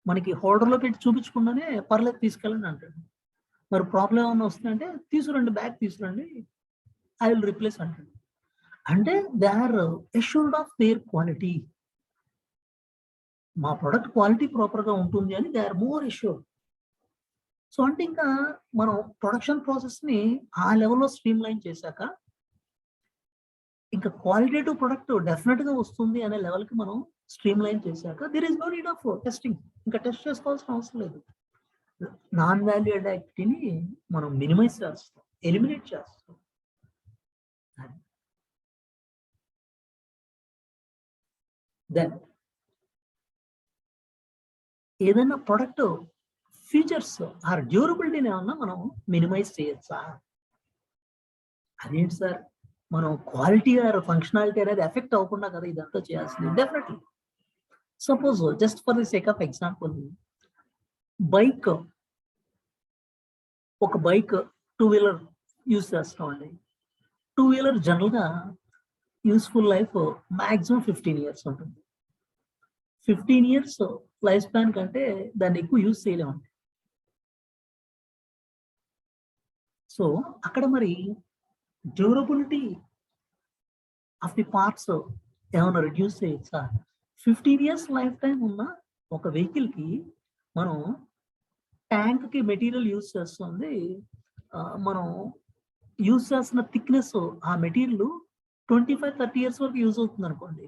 మనకి హోల్డర్లో పెట్టి చూపించకుండానే పర్లేదు తీసుకెళ్ళండి అంటాడు. మరి ప్రాబ్లం ఏమన్నా వస్తుందంటే తీసుకురండి, బ్యాగ్ తీసుకురండి, ఐ విల్ రిప్లేస్ అంటాడు. అంటే they are assured of their quality. మా ప్రొడక్ట్ క్వాలిటీ ప్రాపర్ గా ఉంటుంది అని they are more assured. So అంటే ఇంకా మనం ప్రొడక్షన్ ప్రాసెస్ ని ఆ లెవెల్లో స్ట్రీమ్ లైన్ చేశాక ఇంకా క్వాలిటేటివ్ ప్రొడక్ట్ డెఫినెట్ గా వస్తుంది అనే లెవెల్ కి మనం స్ట్రీమ్ లైన్ చేశాక there is no need of testing. ఇంకా టెస్ట్ చేసుకోవాల్సిన అవసరం లేదు. నాన్ వాల్యూడ్ యాక్టివిటీని మనం మినిమైజ్ చేస్తాం, ఎలిమినేట్ చేస్తాం. దెన్ ఏదైనా ప్రొడక్ట్ ఫీచర్స్ ఆర్ డ్యూరబిలిటీని ఏమన్నా మనం మినిమైజ్ చేయొచ్చా? అదేంటి సార్, మనం క్వాలిటీ ఆర్ ఫంక్షనాలిటీ అనేది ఎఫెక్ట్ అవ్వకుండా కదా ఇదంతా చేయాల్సింది. Definitely suppose just for the sake of example, bike ఒక బైక్ టూ వీలర్ యూజ్ చేస్తామండి. టూ వీలర్ జనరల్గా యూస్ఫుల్ లైఫ్ మాక్సిమం 15 ఇయర్స్ ఉంటుంది. 15 ఇయర్స్ లైఫ్ స్పాన్ కంటే దాన్ని ఎక్కువ యూజ్ చేయలేమండి. సో అక్కడ మరి డ్యూరబిలిటీ ఆఫ్ ది పార్ట్స్ ఏమైనా రిడ్యూస్ చేయొచ్చా? 15 ఇయర్స్ లైఫ్ టైం ఉన్న ఒక వెహికల్ కి మనం ట్యాంక్ కి మెటీరియల్ యూజ్ చేస్తుంది. మనం యూజ్ చేస్తున్న థిక్నెస్ ఆ మెటీరియల్ 25-30 ఇయర్స్ వరకు యూజ్ అవుతుంది అనుకోండి.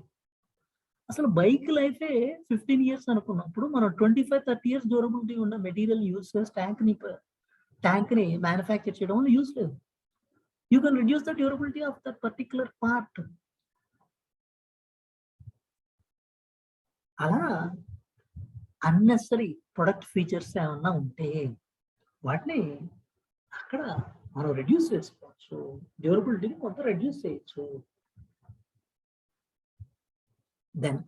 అసలు బైక్ లైఫే 15 ఇయర్స్ అనుకున్నప్పుడు మనం 25-30 ఇయర్స్ డ్యూరబిలిటీ ఉన్న మెటీరియల్ యూజ్ చేసి ట్యాంక్ ని మ్యానుఫ్యాక్చర్ చేయడం వల్ల యూజ్ లేదు. You can reduce the durability of that particular part. అలా అన్నెసరీ ప్రొడక్ట్ ఫీచర్స్ ఏమన్నా ఉంటే వాటిని అక్కడ మనం రెడ్యూస్ చేసుకోవచ్చు. డ్యూరబిలిటీని కొంత రెడ్యూస్ చేయొచ్చు. దెన్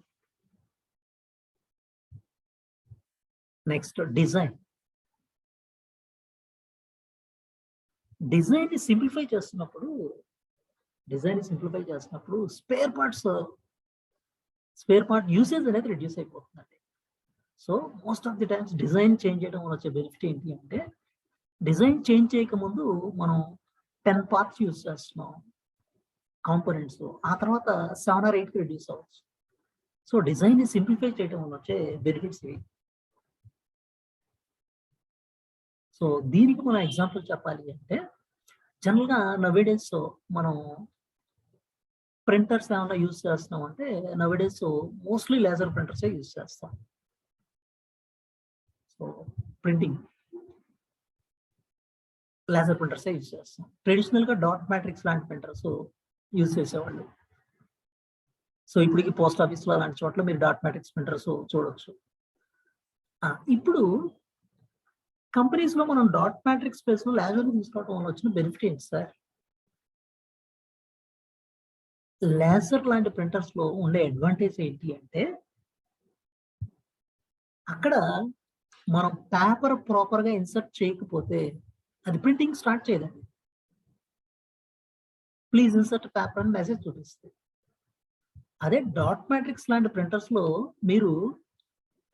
నెక్స్ట్ డిజైన్ ని సింప్లిఫై చేస్తున్నప్పుడు స్పేర్ పార్ట్ యూసేజ్ అనేది రెడ్యూస్ అయిపోతుందండి. So most of the times design change చేయడం వల్ల వచ్చే బెనిఫిట్ ఏంటి అంటే, డిజైన్ చేంజ్ చేయకముందు మనం 10 పార్ట్స్ యూజ్ చేస్తున్నాం కాంపోనెంట్స్, ఆ తర్వాత 7 or 8కి రెడ్యూస్ అవ్వచ్చు. సో డిజైన్ ని సింప్లిఫై చేయడం వల్ల వచ్చే బెనిఫిట్స్ ఇవి. సో దీనికి మనం ఎగ్జాంపుల్ చెప్పాలి అంటే, జనరల్గా నవేడేస్ మనం ప్రింటర్స్ ఏమైనా యూజ్ చేస్తున్నాం అంటే నవేడేస్ మోస్ట్లీ లేజర్ ప్రింటర్సే యూజ్ చేస్తాం. సో ప్రింటింగ్ లేజర్ ప్రింటర్సే యూజ్ చేస్తాం. ట్రెడిషనల్ గా డాట్ మ్యాట్రిక్స్ లాంటి ప్రింటర్స్ యూజ్ చేసేవాళ్ళు. సో ఇప్పటికి పోస్ట్ ఆఫీస్ లో అలాంటి చోట్ల మీరు డాట్ మ్యాట్రిక్స్ ప్రింటర్స్ చూడొచ్చు. ఇప్పుడు కంపెనీస్ లో మనం డాట్ మ్యాట్రిక్స్ స్పేస్ లో లేజర్ తీసుకోవడం వల్ల వచ్చిన బెనిఫిట్ ఏంటి సార్? లేజర్ లాంటి ప్రింటర్స్ లో ఉండే అడ్వాంటేజ్ ఏంటి అంటే, అక్కడ మనం పేపర్ ప్రాపర్ గా ఇన్సర్ట్ చేయకపోతే అది ప్రింటింగ్ స్టార్ట్ చేయదండి. ప్లీజ్ ఇన్సర్ట్ పేపర్ అని మెసేజ్ చూపిస్తుంది. అదే డాట్ మ్యాట్రిక్స్ లాంటి ప్రింటర్స్ లో మీరు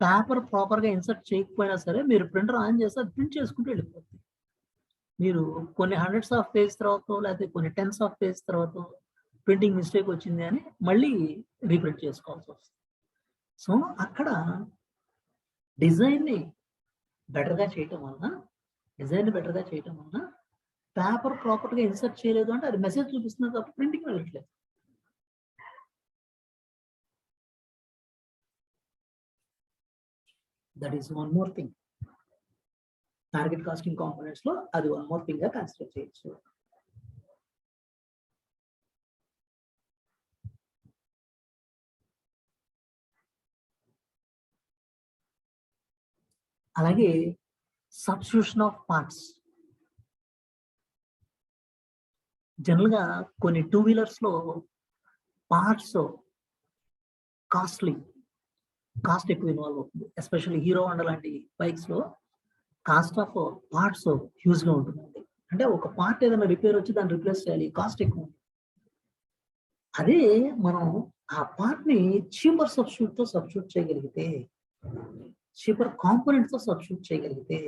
పేపర్ ప్రాపర్ గా ఇన్సర్ట్ చేయకపోయినా సరే మీరు ప్రింటర్ ఆన్ చేస్తే అది ప్రింట్ చేసుకుంటూ వెళ్ళిపోతుంది. మీరు కొన్ని హండ్రెడ్స్ ఆఫ్ పేజ్ తర్వాత లేకపోతే కొన్ని టెన్స్ ఆఫ్ పేజ్ తర్వాత ప్రింటింగ్ మిస్టేక్ వచ్చింది అని మళ్ళీ రీప్రింట్ చేసుకోవాల్సి వస్తుంది. సో అక్కడ డిజైన్ ని బెటర్గా చేయటం వలన పేపర్ ప్రాపర్ గా ఇన్సర్ట్ చేయలేదు అంటే అది మెసేజ్ చూపిస్తుంది తప్ప ప్రింటింగ్ వెళ్ళట్లేదు. That is one more thing. Target costing components లో అది వన్ మోర్ థింగ్ గా కన్సిడర్ చేయొచ్చు. అలాగే సబ్స్టిట్యూషన్ ఆఫ్ పార్ట్స్. జనరల్ గా కొన్ని టూ వీలర్స్ లో పార్ట్స్ కాస్ట్ ఎక్కువ ఇన్వాల్వ్ అవుతుంది. ఎస్పెషల్లీ హీరో హోండా లాంటి బైక్స్ లో కాస్ట్ ఆఫ్ పార్ట్స్ హ్యూజ్ గా ఉంటుందండి. అంటే ఒక పార్ట్ ఏదైనా రిపేర్ వచ్చి దాన్ని రిప్లేస్ చేయాలి, కాస్ట్ ఎక్కువ ఉంటుంది. అదే మనం ఆ పార్ట్ ని చీపర్ సబ్స్టిట్యూట్ చేయగలిగితే, చీపర్ కాంపోనెంట్స్ తో సబ్స్టిట్యూట్ చేయగలిగితే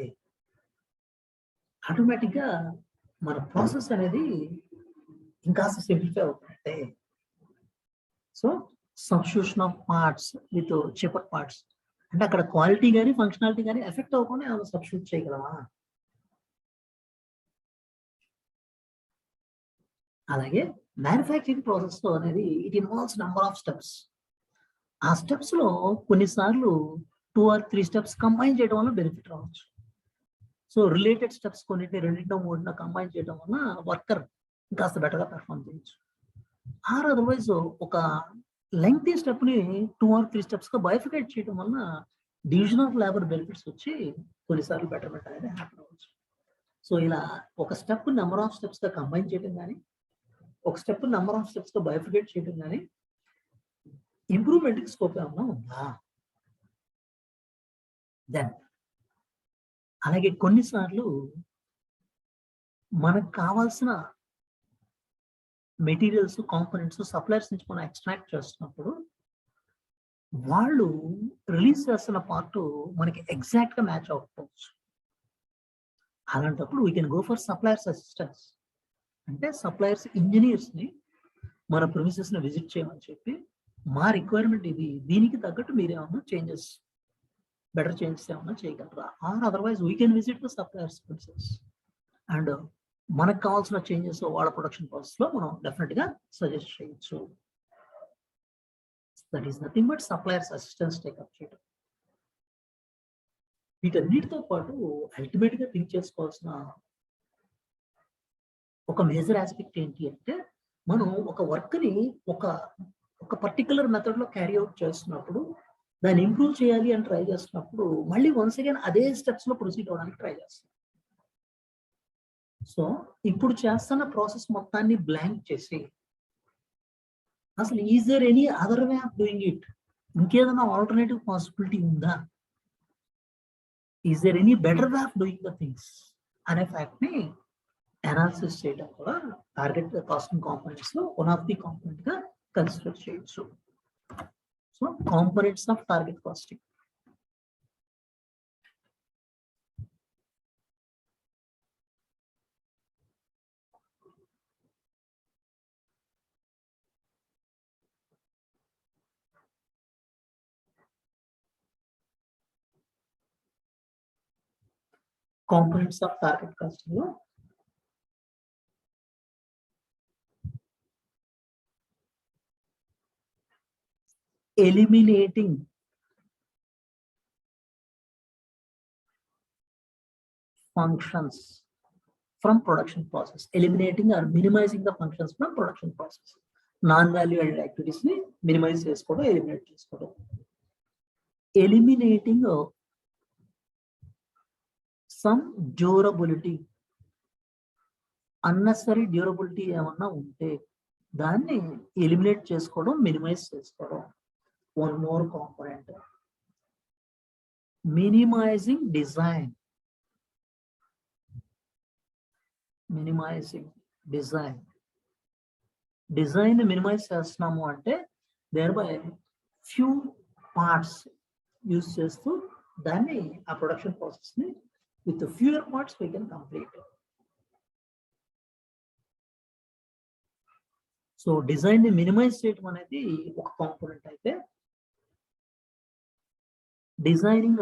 ఆటోమేటిక్ గా మన ప్రాసెస్ అనేది ఇంకాస్త సింప్లిఫై అవుతుంటే. So substitution of parts with cheaper parts అంటే అక్కడ క్వాలిటీ కానీ ఫంక్షనాలిటీ కానీ ఎఫెక్ట్ అవ్వకుండా ఏమైనా సబ్స్టిట్యూట్ చేయగలమా? అలాగే మ్యానుఫ్యాక్చరింగ్ ప్రాసెస్ అనేది it involves number of steps. ఆ స్టెప్స్ లో కొన్నిసార్లు 2 or 3 స్టెప్స్ కంబైన్ చేయడం వల్ల బెనిఫిట్ రావచ్చు. సో రిలేటెడ్ స్టెప్స్ రెండింటిలో మూడింటిలో కంబైన్ చేయడం వల్ల వర్కర్ ఇంకాస్త బెటర్గా పెర్ఫార్మ్ చేయొచ్చు. ఆర్ అదర్వైజ్ ఒక లెంగ్తీ స్టెప్ ని 2 or 3 స్టెప్స్ గా బైఫికేట్ చేయడం వల్ల డివిజన్ ఆఫ్ లేబర్ బెనిఫిట్స్ వచ్చి కొన్నిసార్లు బెటర్మెంట్ అనేది హ్యాపీ అవ్వచ్చు. సో ఇలా ఒక స్టెప్ నెంబర్ ఆఫ్ స్టెప్స్ గా కంబైన్ చేయడం కానీ, ఒక స్టెప్ నెంబర్ ఆఫ్ స్టెప్స్ తో బైఫికేట్ చేయడం కానీ ఇంప్రూవ్మెంట్ కి స్కోప్ ఏమన్నా ఉందా? దెన్ అలాగే కొన్నిసార్లు మనకు కావాల్సిన మెటీరియల్స్, కాంపోనెంట్స్ సప్లయర్స్ నుంచి మనం ఎక్స్ట్రాక్ట్ చేస్తున్నప్పుడు వాళ్ళు రిలీజ్ చేస్తున్న పార్ట్ మనకి ఎగ్జాక్ట్ గా మ్యాచ్ అవ్వకపోవచ్చు. అలాంటప్పుడు we can go for suppliers assistance. అంటే సప్లయర్స్ ఇంజనీర్స్ ని మన ప్రొమిసెస్ ని విజిట్ చేయమని చెప్పి, మా రిక్వైర్మెంట్ ఇది, దీనికి తగ్గట్టు మీరు ఏమన్నా చేంజెస్, బెటర్ చేంజెస్ ఏమన్నా చేయగలరా? Or otherwise we can visit the suppliers promises and మనకు కావాల్సిన చేంజెస్ వాళ్ళ ప్రొడక్షన్ ప్రాసెస్ లో మనం డెఫినెట్ గా సజెస్ట్ చేయొచ్చు. That is nothing but suppliers assistance take up చేయడం. వీటన్నిటితో పాటు అల్టిమేట్ గా థింక్ చేసుకోవాల్సిన ఒక మేజర్ ఆస్పెక్ట్ ఏంటి అంటే, మనం ఒక వర్క్ ని ఒక పర్టికులర్ మెథడ్ లో క్యారీ అవుట్ చేస్తున్నప్పుడు, దాన్ని ఇంప్రూవ్ చేయాలి అని ట్రై చేస్తున్నప్పుడు మళ్ళీ వన్స్ అగైన్ అదే స్టెప్స్ లో ప్రొసీడ్ అవడానికి ట్రై చేస్తాం. సో ఇప్పుడు చేస్తున్న ప్రాసెస్ మొత్తాన్ని బ్లాంక్ చేసి, అసలు is there any other way of doing it, ఇంకేదైనా ఆల్టర్నేటివ్ పాసిబిలిటీ ఉందా, is there any better way of doing the things అనే ఫ్యాక్ట్ ని అనాలిసిస్ చేయడం కూడా టార్గెట్ కాస్టింగ్ కాంపోనెంట్స్ లో వన్ ఆఫ్ ది కాంపోనెంట్ గా కన్సిడర్ చేయొచ్చు. So components of target costing. Components of target costing లో eliminating functions from production process, eliminating or minimizing the functions from production process. Non-value added activities ni minimize cheskodo, eliminate cheskodo. Eliminating some durability, unnecessary durability ఏమన్నా ఉంటే దాన్ని eliminate చేసుకోవడం, minimise చేసుకోవడం. One more component, minimizing design. Minimizing design. Design minimize చేస్తున్నాము అంటే thereby few parts use చేస్తూ దాన్ని ఆ ప్రొడక్షన్ ప్రాసెస్ ని with fewer parts we can complete. So design ని మినిమైజ్ చేయడం అనేది ఒక కాంపోనెంట్ అయితే, designing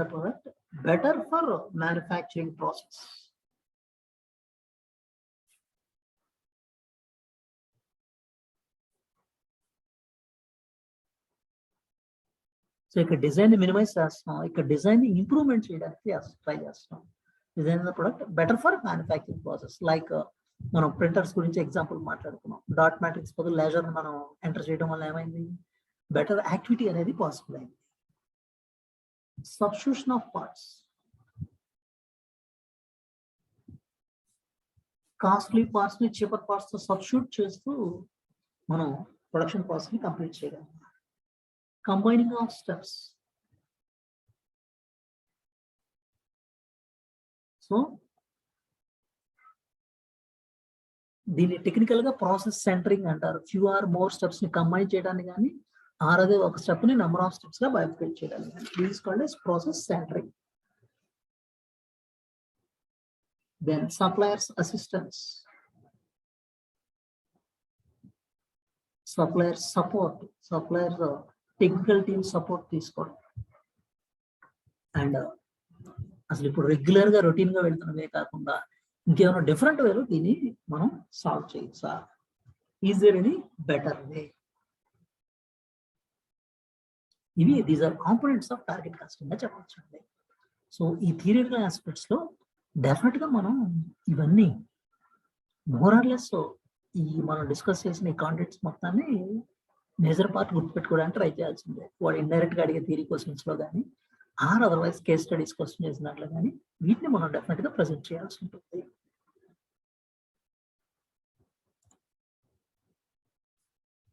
the product better for manufacturing process. So ఇక్కడ డిజైన్ మినిమైజ్ చేస్తాం, ఇక్కడ డిజైన్ ఇంప్రూవ్మెంట్ చేయడానికి ట్రై చేస్తాం. Design the product better for manufacturing process. Like మనం ప్రింటర్స్ గురించి ఎగ్జాంపుల్ మాట్లాడుకున్నాం. డాట్ మ్యాట్రిక్స్ బదులు లేజర్ మనం ఎంటర్ చేయడం వల్ల ఏమైంది, బెటర్ యాక్టివిటీ అనేది పాసిబుల్ అయింది. Substitution of parts, costly parts ని చీపర్ పార్ట్స్ తో సబ్స్టిట్యూట్ చేస్తూ మనం ప్రొడక్షన్ ప్రాసెస్ ని కంప్లీట్ చేయగలం. Combining of steps. సో దీన్ని టెక్నికల్ గా ప్రాసెస్ సెంటరింగ్ అంటారు. ఫ్యూ ఆర్ మోర్ స్టెప్స్ ని కంబైన్ చేయడానికి కానీ, ఆరదే ఒక స్టెప్ ని నెంబర్ ఆఫ్ స్టెప్స్ గా బైఫికేట్ చేయడానికి కానీ, this is called as process centering. Then suppliers assistance, supplier support, supplier technical team support తీసుకోవడం. అండ్ అసలు ఇప్పుడు రెగ్యులర్ గా రొటీన్ గా వెళ్తున్నవే కాకుండా ఇంకేమైనా డిఫరెంట్ వేలో దీన్ని మనం సాల్వ్ చేయొచ్చా? Is there any better way? ఇవి these are components of target costing గా చెప్పొచ్చు అండి. సో ఈ థియరిటికల్ ఆస్పెక్ట్స్ లో డెఫినెట్ గా మనం ఇవన్నీ మోర్ ఆర్ లెస్ ఈ మనం డిస్కస్ చేసిన ఈ కాంటెంట్స్ మొత్తాన్ని మేజర్ పార్ట్ గుర్తుపెట్టుకోవడానికి ట్రై చేయాల్సిందే. వాడు ఇండైరెక్ట్ గా అడిగే థియరీ క్వశ్చన్స్ లో కానీ or otherwise case studies question చేసిన దాంట్లో కానీ వీటిని మనం డెఫినెట్ గా ప్రెజెంట్ చేయాల్సి ఉంటుంది.